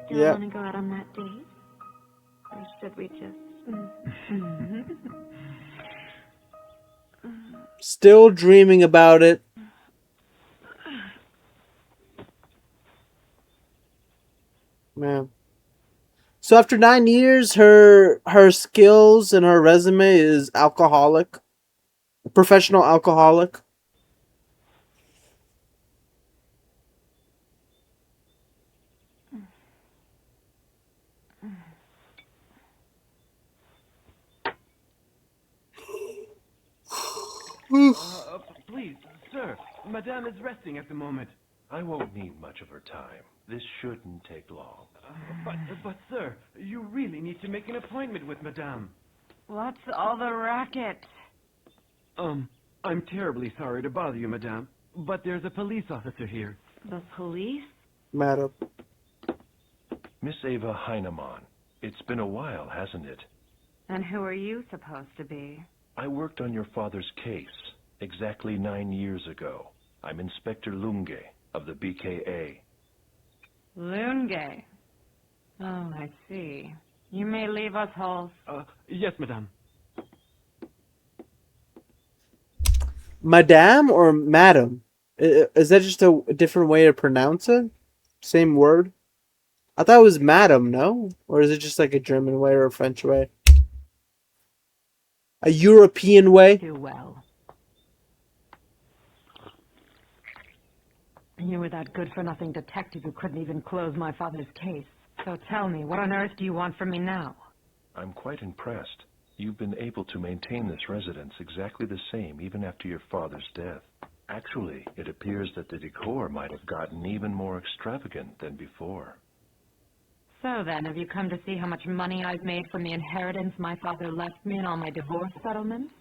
Still want to go out on that date? Or should we just... Still dreaming about it. Man. So after 9 years, her skills and her resume is alcoholic. Professional alcoholic. Please, sir. Madame is resting at the moment. I won't need much of her time. This shouldn't take long. But, sir, you really need to make an appointment with Madame. What's all the racket? I'm terribly sorry to bother you, Madame, but there's a police officer here. The police? Madam. Miss Ava Heinemann. It's been a while, hasn't it? And who are you supposed to be? I worked on your father's case exactly 9 years ago. I'm Inspector Lunge of the BKA. Lunge. Oh, I see. You may leave us, Holmes. Yes, Madame. Madame or Madam? Is that just a different way to pronounce it? Same word? I thought it was Madam, no? Or is it just like a German way or a French way? A European way? Do well. You were that good-for-nothing detective who couldn't even close my father's case. So tell me, what on earth do you want from me now? I'm quite impressed. You've been able to maintain this residence exactly the same even after your father's death. Actually, it appears that the decor might have gotten even more extravagant than before. So then, have you come to see how much money I've made from the inheritance my father left me and all my divorce settlements?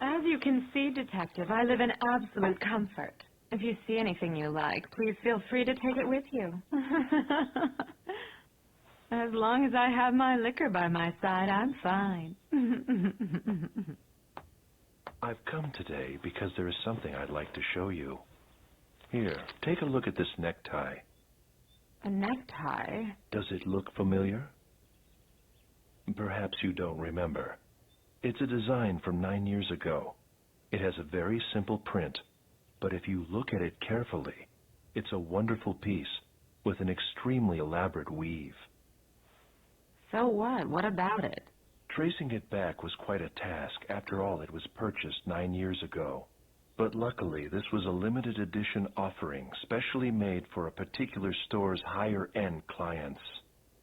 As you can see, Detective, I live in absolute comfort. If you see anything you like, please feel free to take it with you. As long as I have my liquor by my side, I'm fine. I've come today because there is something I'd like to show you. Here, take a look at this necktie. A necktie? Does it look familiar? Perhaps you don't remember. It's a design from 9 years ago. It has a very simple print, but if you look at it carefully, it's a wonderful piece with an extremely elaborate weave. So what? What about it? Tracing it back was quite a task. After all, it was purchased 9 years ago. But luckily, this was a limited edition offering, specially made for a particular store's higher-end clients.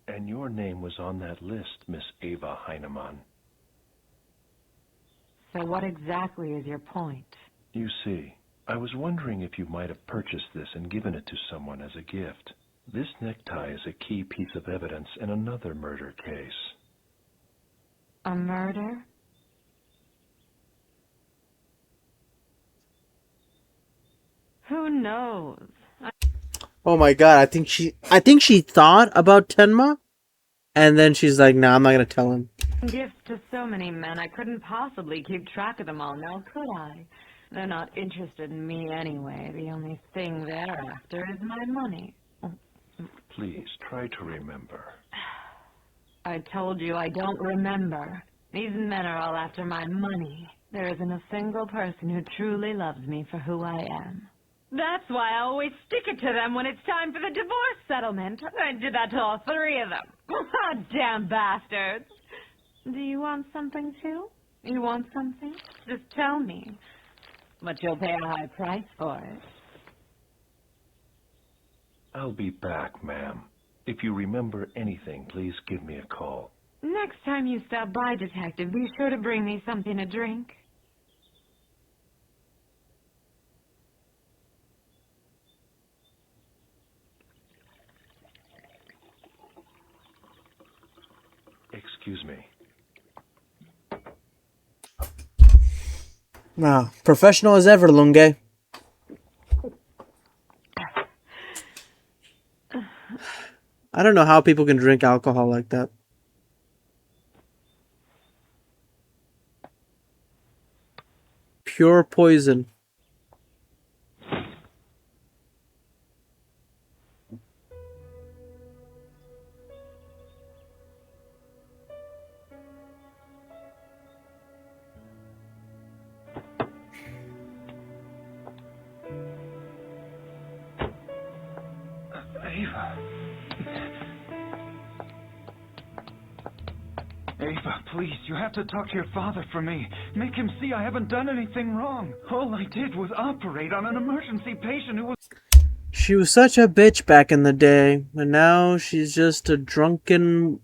And your name was on that list, Miss Ava Heinemann. So what exactly is your point? You see, I was wondering if you might have purchased this and given it to someone as a gift. This necktie is a key piece of evidence in another murder case. A murder? Who knows? Oh my god, I think she thought about Tenma, and then she's like, nah, I'm not gonna tell him. Gifts to so many men, I couldn't possibly keep track of them all now, could I? They're not interested in me anyway. The only thing they're after is my money. Please, try to remember. I told you I don't remember. These men are all after my money. There isn't a single person who truly loves me for who I am. That's why I always stick it to them when it's time for the divorce settlement. I did that to all three of them. Damn bastards. Do you want something too? You want something? Just tell me. But you'll pay a high price for it. I'll be back, ma'am. If you remember anything, please give me a call. Next time you stop by, Detective, be sure to bring me something to drink. Excuse me. Nah, professional as ever, Lunge. I don't know how people can drink alcohol like that. Pure poison. Ava. Ava, please, you have to talk to your father for me. Make him see I haven't done anything wrong. All I did was operate on an emergency patient who was... She was such a bitch back in the day, and now she's just a drunken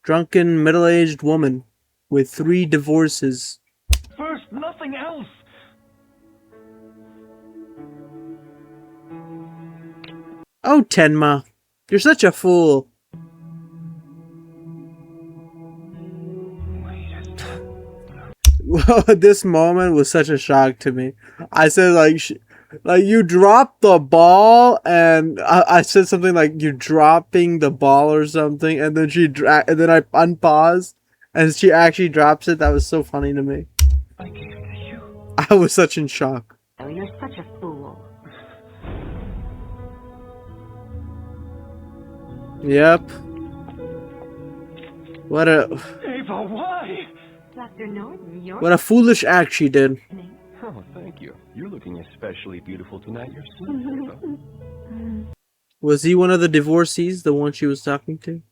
middle-aged woman with 3 divorces. For Oh, Tenma, you're such a fool. This moment was such a shock to me. I said like you dropped the ball, and I said something like you're dropping the ball or something, and then and then I unpaused, and she actually drops it. That was so funny to me. I gave it to you. I was such in shock. Oh, you're such a fool. Yep. What a Ava, why? Dr. Norton, you're... What a foolish act she did. Oh, thank you. You're looking especially beautiful tonight yourself, Ava. Was he one of the divorcees, the one she was talking to?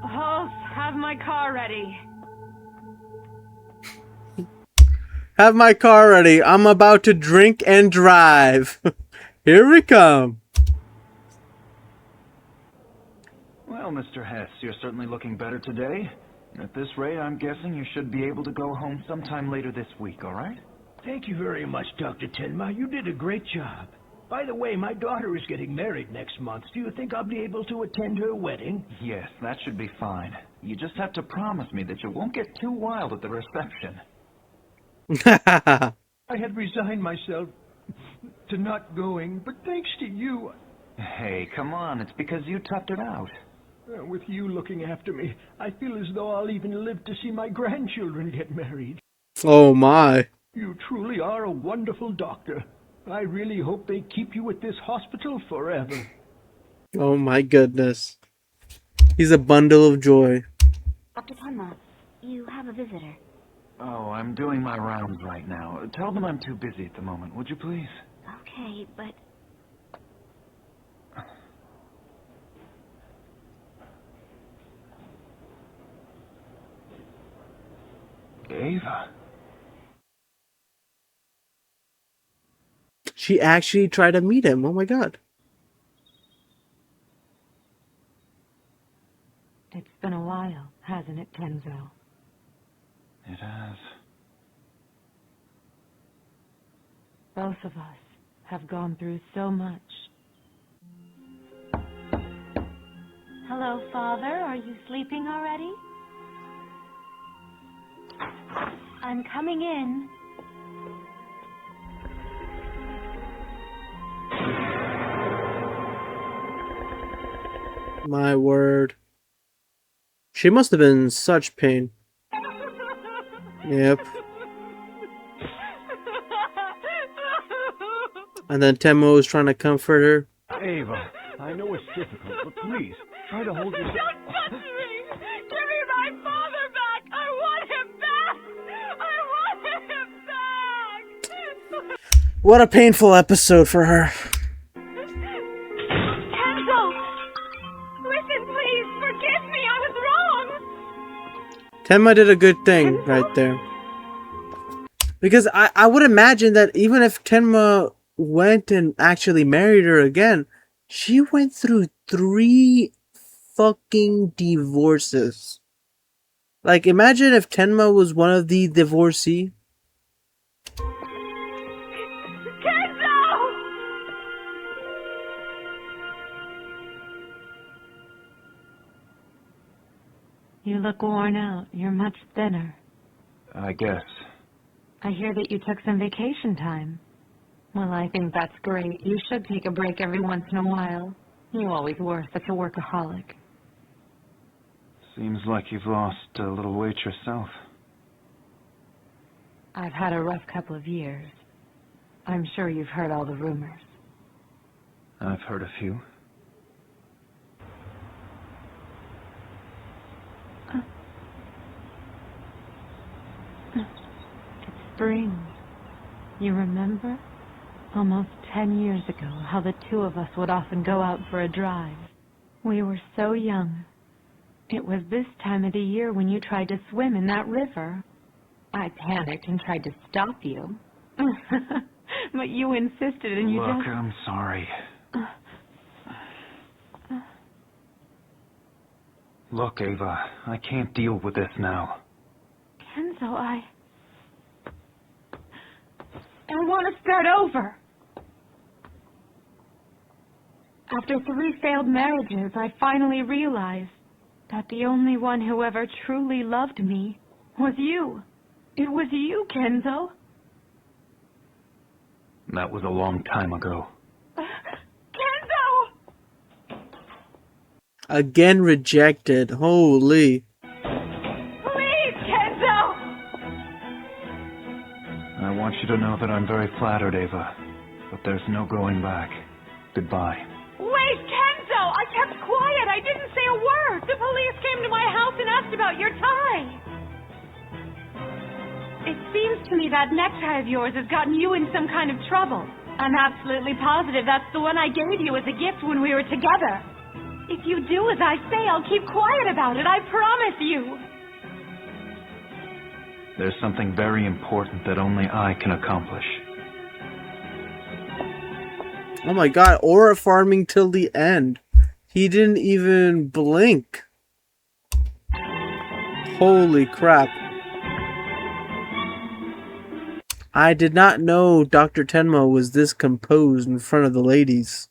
Host, have my car ready. Have my car ready. I'm about to drink and drive. Here we come. Well, Mr. Hess, you're certainly looking better today. At this rate, I'm guessing you should be able to go home sometime later this week, all right? Thank you very much, Dr. Tenma. You did a great job. By the way, my daughter is getting married next month. Do you think I'll be able to attend her wedding? Yes, that should be fine. You just have to promise me that you won't get too wild at the reception. I had resigned myself to not going, but thanks to you... Hey, come on. It's because you toughed it out. With you looking after me, I feel as though I'll even live to see my grandchildren get married. Oh my. You truly are a wonderful doctor. I really hope they keep you at this hospital forever. Oh my goodness. He's a bundle of joy. Dr. Tenma, you have a visitor. Oh, I'm doing my rounds right now. Tell them I'm too busy at the moment, would you please? Okay, but... Ava. She actually tried to meet him. Oh my god. It's been a while, hasn't it, Kenzo? It has. Both of us have gone through so much. Hello, Father. Are you sleeping already? I'm coming in. My word. She must have been in such pain. Yep. And then Tenma was trying to comfort her. Ava, I know it's difficult, but please, try to hold yourself... Don't touch me! Give me my father back! I want him back! I want him back! What a painful episode for her. Kenzo! Listen, please! Forgive me! I was wrong! Tenma did a good thing right there. Because I would imagine that even if Tenma went and actually married her again, she went through 3 fucking divorces. Like, imagine if Tenma was one of the divorcee. Kenzo! You look worn out. You're much thinner. I guess. I hear that you took some vacation time. Well, I think that's great. You should take a break every once in a while. You always were such a workaholic. Seems like you've lost a little weight yourself. I've had a rough couple of years. I'm sure you've heard all the rumors. I've heard a few. It's spring. You remember? Almost 10 years ago, how the 2 of us would often go out for a drive. We were so young. It was this time of the year when you tried to swim in that river. I panicked and tried to stop you. But you insisted and you Look, just... I'm sorry. Look, Ava, I can't deal with this now. Kenzo, I want to start over. After 3 failed marriages, I finally realized that the only one who ever truly loved me was you. It was you, Kenzo. That was a long time ago. Kenzo! Again rejected. Holy. Please, Kenzo! I want you to know that I'm very flattered, Ava. But there's no going back. Goodbye. Wait, Kenzo! I kept quiet. I didn't say a word. The police came to my house and asked about your tie. It seems to me that necktie of yours has gotten you in some kind of trouble. I'm absolutely positive that's the one I gave you as a gift when we were together. If you do as I say, I'll keep quiet about it. I promise you. There's something very important that only I can accomplish. Oh my god, aura farming till the end. He didn't even blink. Holy crap. I did not know Dr. Tenma was this composed in front of the ladies.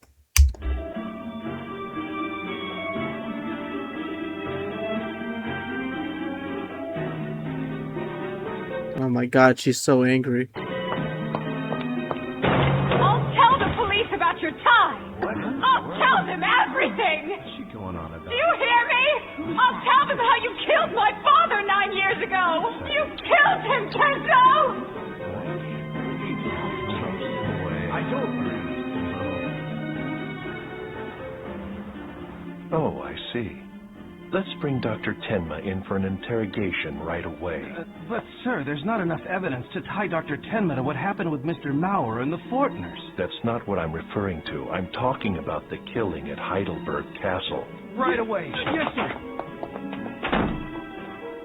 Oh my god, she's so angry. I'll tell the police about your tie. I'll tell them everything. What's she going on about? Do you hear me? I'll tell them how you killed my father 9 years ago. You killed him, Kenzo! I don't. Oh, I see. Let's bring Dr. Tenma in for an interrogation right away. But, sir, there's not enough evidence to tie Dr. Tenma to what happened with Mr. Maurer and the Fortners. That's not what I'm referring to. I'm talking about the killing at Heidelberg Castle. Right away. Yes, sir.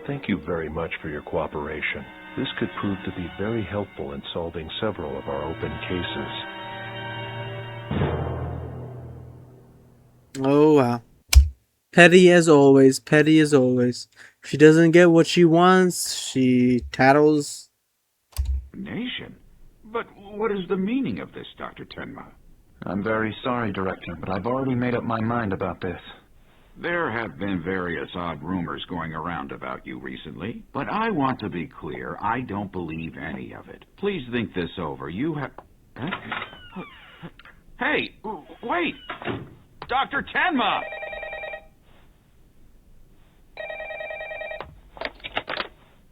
Thank you very much for your cooperation. This could prove to be very helpful in solving several of our open cases. Oh wow. Petty as always, petty as always. If she doesn't get what she wants, she tattles. Nation? But what is the meaning of this, Dr. Tenma? I'm very sorry, Director, but I've already made up my mind about this. There have been various odd rumors going around about you recently, but I want to be clear, I don't believe any of it. Please think this over. You have... Huh? Hey, wait! Dr. Tenma!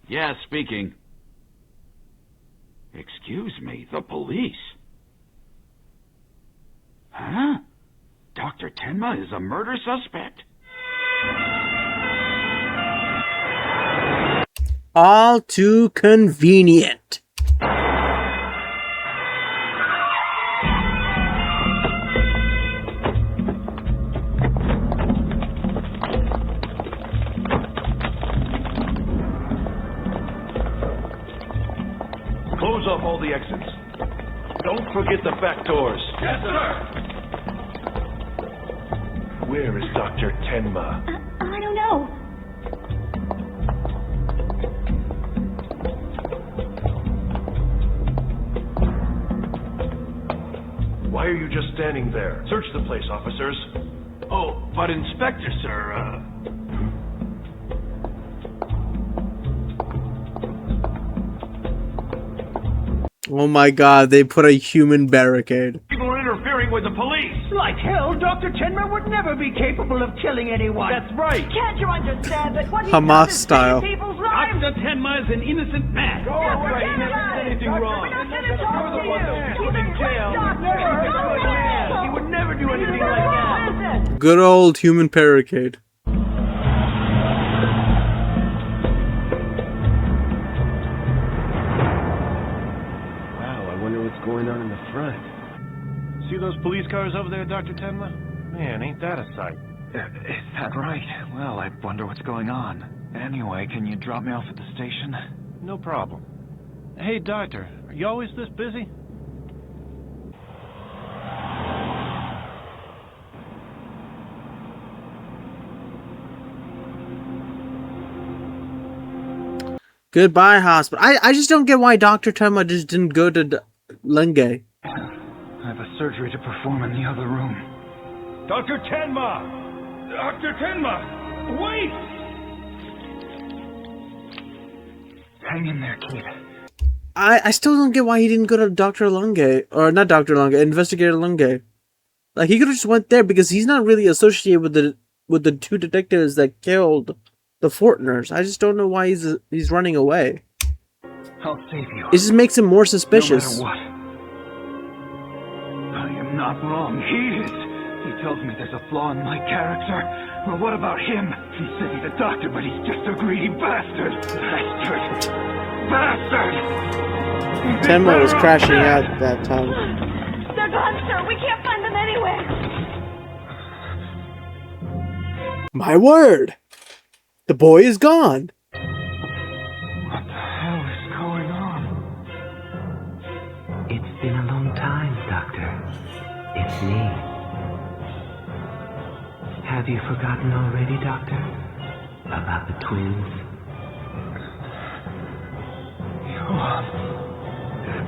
Yes, speaking. Excuse me, the police? Huh? Dr. Tenma is a murder suspect? All too convenient. Close off all the exits. Don't forget the back doors. Yes, sir! Where is Dr. Tenma? I don't know. Why are you just standing there? Search the place, officers. Oh, but Inspector, sir, Oh my god, they put a human barricade. people are interfering with the police! Like hell, Dr. Tenma would never be capable of killing anyone. That's right! Can't you understand that what he Hamas does is style. save people's lives? Dr. Tenma is an innocent man! Go away, he never did anything wrong! We don't get to talk to you. Put in jail! He would never do anything like that! Good old human barricade. Going on in the front. See those police cars over there, Dr. Tenma? Man, ain't that a sight. Is that right? Well, I wonder what's going on. Anyway, can you drop me off at the station? No problem. Hey, Doctor, are you always this busy? Goodbye, hospital. I just don't get why Dr. Tenma just didn't go to Lenge. I have a surgery to perform in the other room. Dr. Tenma! Dr. Tenma! Wait! Hang in there, kid. I still don't get why he didn't go to Dr. Lenge. Or not Dr. Lenge, Investigator Lenge. Like, he could have just went there because he's not really associated with the two detectives that killed the Fortners. I just don't know why he's running away. I'll save you. It just makes him more suspicious. No matter what. I am not wrong. He is. He tells me there's a flaw in my character. Well, what about him? He said he's a doctor, but he's just a greedy bastard. Bastard. Bastard! Tenma was crashing out at that time. They're gone, sir. We can't find them anywhere. My word! The boy is gone. What the hell is going on? It's been a long time, Doctor. It's me. Have you forgotten already, Doctor? About the twins?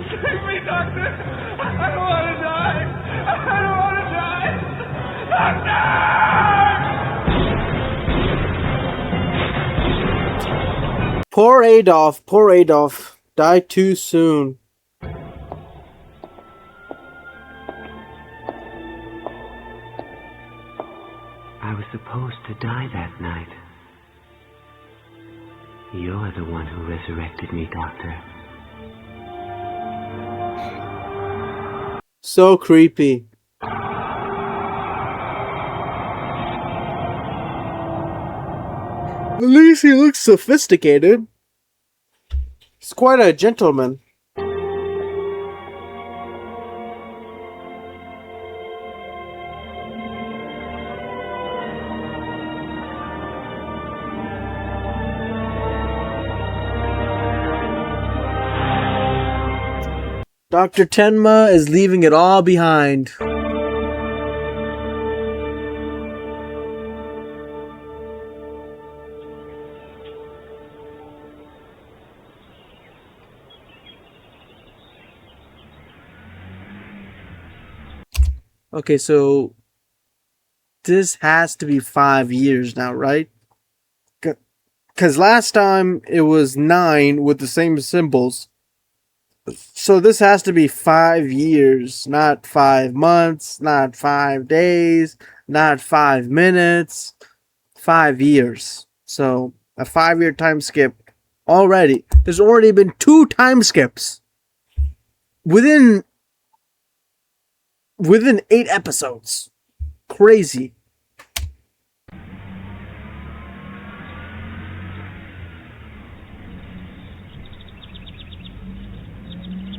Save me, Doctor! I don't want to die! I don't want to die! Doctor! Poor Adolf. Died too soon. I was supposed to die that night. You're the one who resurrected me, Doctor. So creepy. At least he looks sophisticated. He's quite a gentleman. Dr. Tenma is leaving it all behind. Okay, so this has to be 5 years now, right? Because last time it was 9 with the same symbols. So this has to be 5 years, not 5 months, not 5 days, not 5 minutes, 5 years. So a 5-year time skip already. There's already been 2 time skips within 8 episodes. Crazy.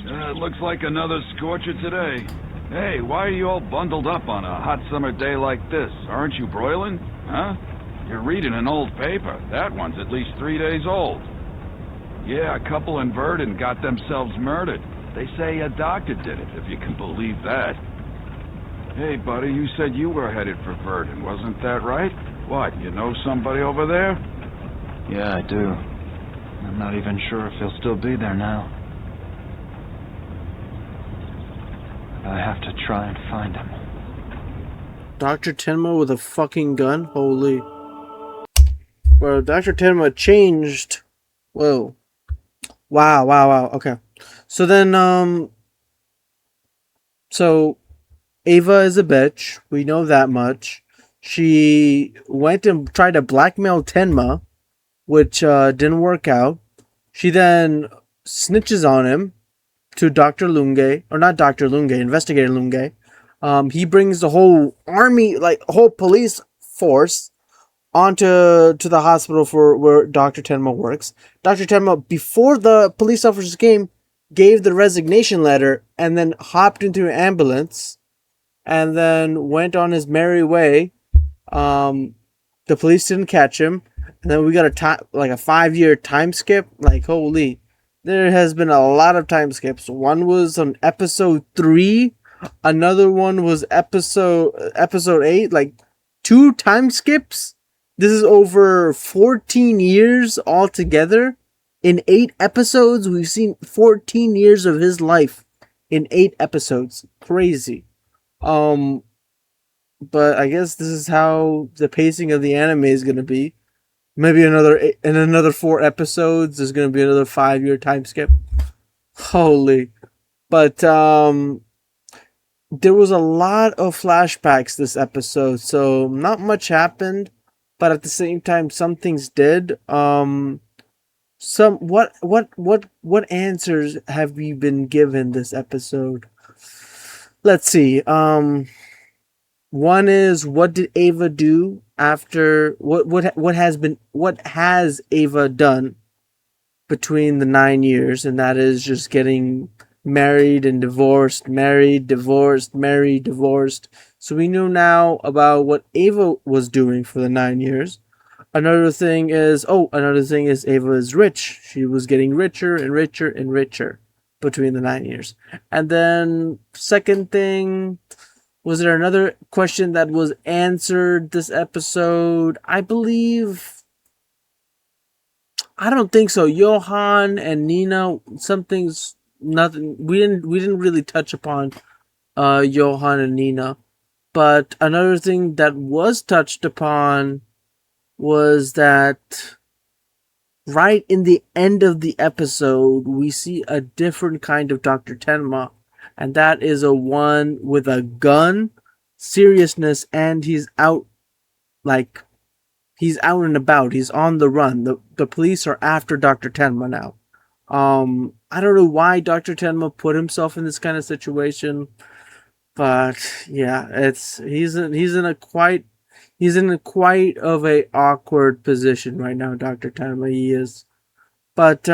It looks like another scorcher today. Hey, why are you all bundled up on a hot summer day like this? Aren't you broiling? Huh? You're reading an old paper. That one's at least 3 days old. Yeah, a couple in Verdun got themselves murdered. They say a doctor did it, if you can believe that. Hey, buddy, you said you were headed for Verdun, wasn't that right? What, you know somebody over there? Yeah, I do. I'm not even sure if he'll still be there now. I have to try and find him. Dr. Tenma with a fucking gun? Holy. Well, Dr. Tenma changed. Whoa. Wow. Okay. So then, so Ava is a bitch. We know that much. She went and tried to blackmail Tenma, which didn't work out. She then snitches on him to Dr. Lunge, or not Dr. Lunge, Investigator Lunge. He brings the whole army, like whole police force, onto the hospital for where Dr. Tenma works. Dr. Tenma, before the police officers came, gave the resignation letter and then hopped into an ambulance and then went on his merry way. The police didn't catch him, and then we got a 5-year time skip. Like, holy. There has been a lot of time skips. One was on episode 3. Another one was episode 8. Like, 2 time skips. This is over 14 years altogether. In 8 episodes, we've seen 14 years of his life in 8 episodes. Crazy. But I guess this is how the pacing of the anime is going to be. Maybe in another 4 episodes, there's going to be another 5-year time skip. Holy. But there was a lot of flashbacks this episode, so not much happened, but at the same time some things did. What answers have we been given this episode? Let's see. One is, what did Ava do after what has Ava done between the 9 years, and that is just getting married and divorced, married, divorced, married, divorced. So we know now about what Ava was doing for the 9 years. Another thing is Ava is rich. She was getting richer and richer and richer between the 9 years. And then second thing, was there another question that was answered this episode? I don't think so. Johan and Nina, nothing. We didn't really touch upon Johan and Nina. But another thing that was touched upon was that right in the end of the episode, we see a different kind of Dr. Tenma, and that is a one with a gun, seriousness, and he's out and about. He's on the run. The police are after Dr. Tenma now. I don't know why Dr. Tenma put himself in this kind of situation, but yeah, he's in a quite of a awkward position right now, Dr. Tenma. He is. But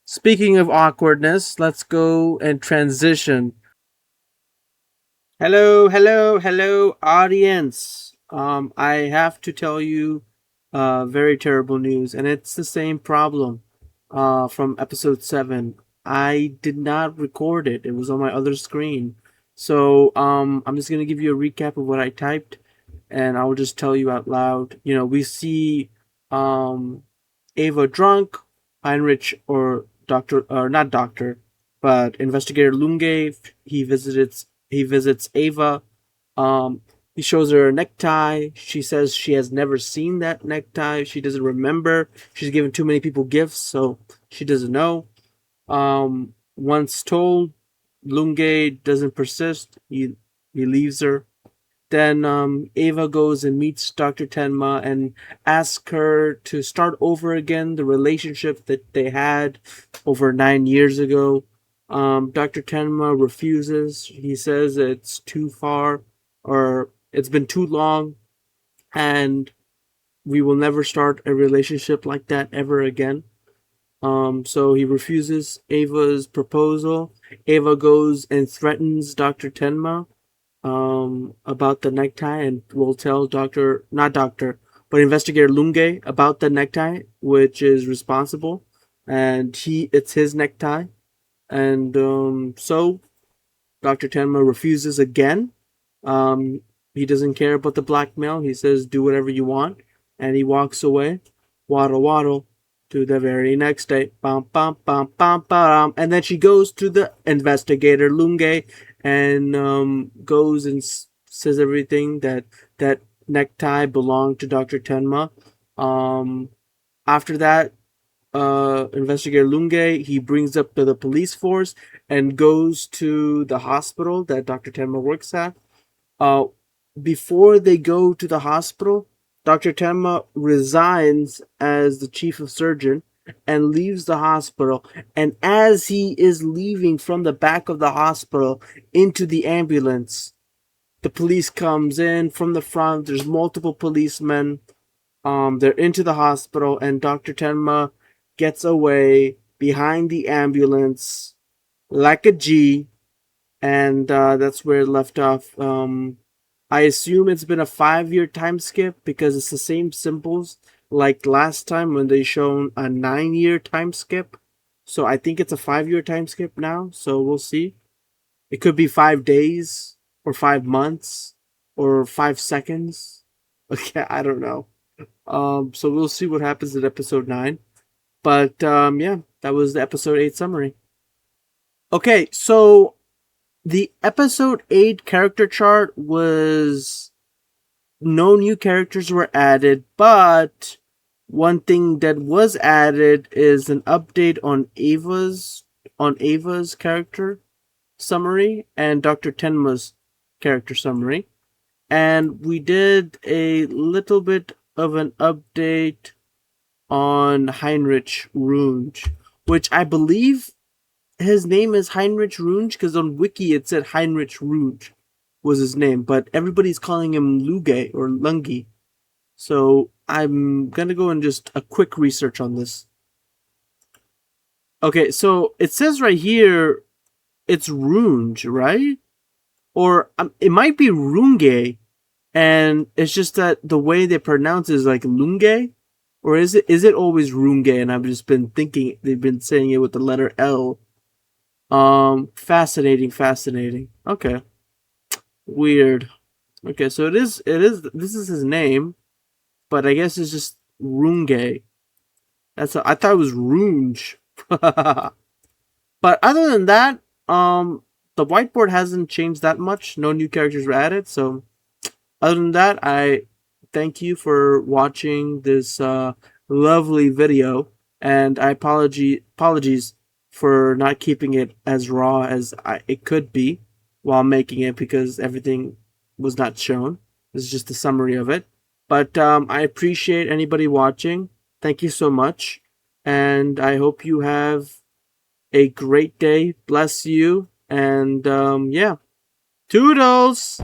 speaking of awkwardness, let's go and transition. Hello, audience. I have to tell you very terrible news, and it's the same problem from episode 7. I did not record it. It was on my other screen. So I'm just going to give you a recap of what I typed, and I'll just tell you out loud. We see Ava drunk, Heinrich, or not doctor, but investigator Lunge. He visits Ava. He shows her a necktie. She says she has never seen that necktie. She doesn't remember. She's given too many people gifts, so she doesn't know. Once told, Lunge doesn't persist. He leaves her. Then Ava goes and meets Dr. Tenma and asks her to start over again the relationship that they had over 9 years ago. Dr. Tenma refuses. He says it's too far, or it's been too long, and we will never start a relationship like that ever again. So he refuses Ava's proposal. Ava goes and threatens Dr. Tenma about the necktie, and will tell investigator Lunge about the necktie, which is responsible, and it's his necktie. And so Dr. Tenma refuses again. He doesn't care about the blackmail. He says, do whatever you want, and he walks away. Waddle waddle to the very next day. Bum bum bum bum bum. And then she goes to the investigator Lunge and goes and says everything that necktie belonged to Dr. Tenma. After that, investigator Lunge, he brings up to the police force and goes to the hospital that Dr. Tenma works at. Before they go to the hospital, Dr. Tenma resigns as the chief of surgeon and leaves the hospital. And as he is leaving from the back of the hospital into the ambulance, the police comes in from the front. There's multiple policemen. They're into the hospital, and Dr. Tenma gets away behind the ambulance like a G, and that's where it left off. I assume it's been a 5-year time skip because it's the same symbols like last time when they shown a 9-year time skip. So I think it's a 5-year time skip now. So we'll see. It could be 5 days or 5 months or 5 seconds. Okay, I don't know. So we'll see what happens in episode 9. But yeah, that was the episode 8 summary. Okay, so the episode 8 character chart was no new characters were added, but one thing that was added is an update on Ava's character summary and Dr. Tenma's character summary. And we did a little bit of an update on Heinrich Runge, which I believe his name is Heinrich Runge, because on Wiki it said Heinrich Runge was his name, but everybody's calling him Luge or Lungi. So I'm gonna go and just a quick research on this. Okay, so it says right here it's Runge, right? Or it might be Runge, and it's just that the way they pronounce it is like Lunge, or is it always Runge? And I've just been thinking they've been saying it with the letter L. Fascinating. Okay, weird. Okay, so this is his name, but I guess it's just Runge. I thought it was Runge. But other than that, the whiteboard hasn't changed that much. No new characters were added. So other than that, I thank you for watching this lovely video, and I apologies for not keeping it as raw as it could be while making it, because everything was not shown. This is just a summary of it. But I appreciate anybody watching. Thank you so much. And I hope you have a great day. Bless you. And yeah. Toodles!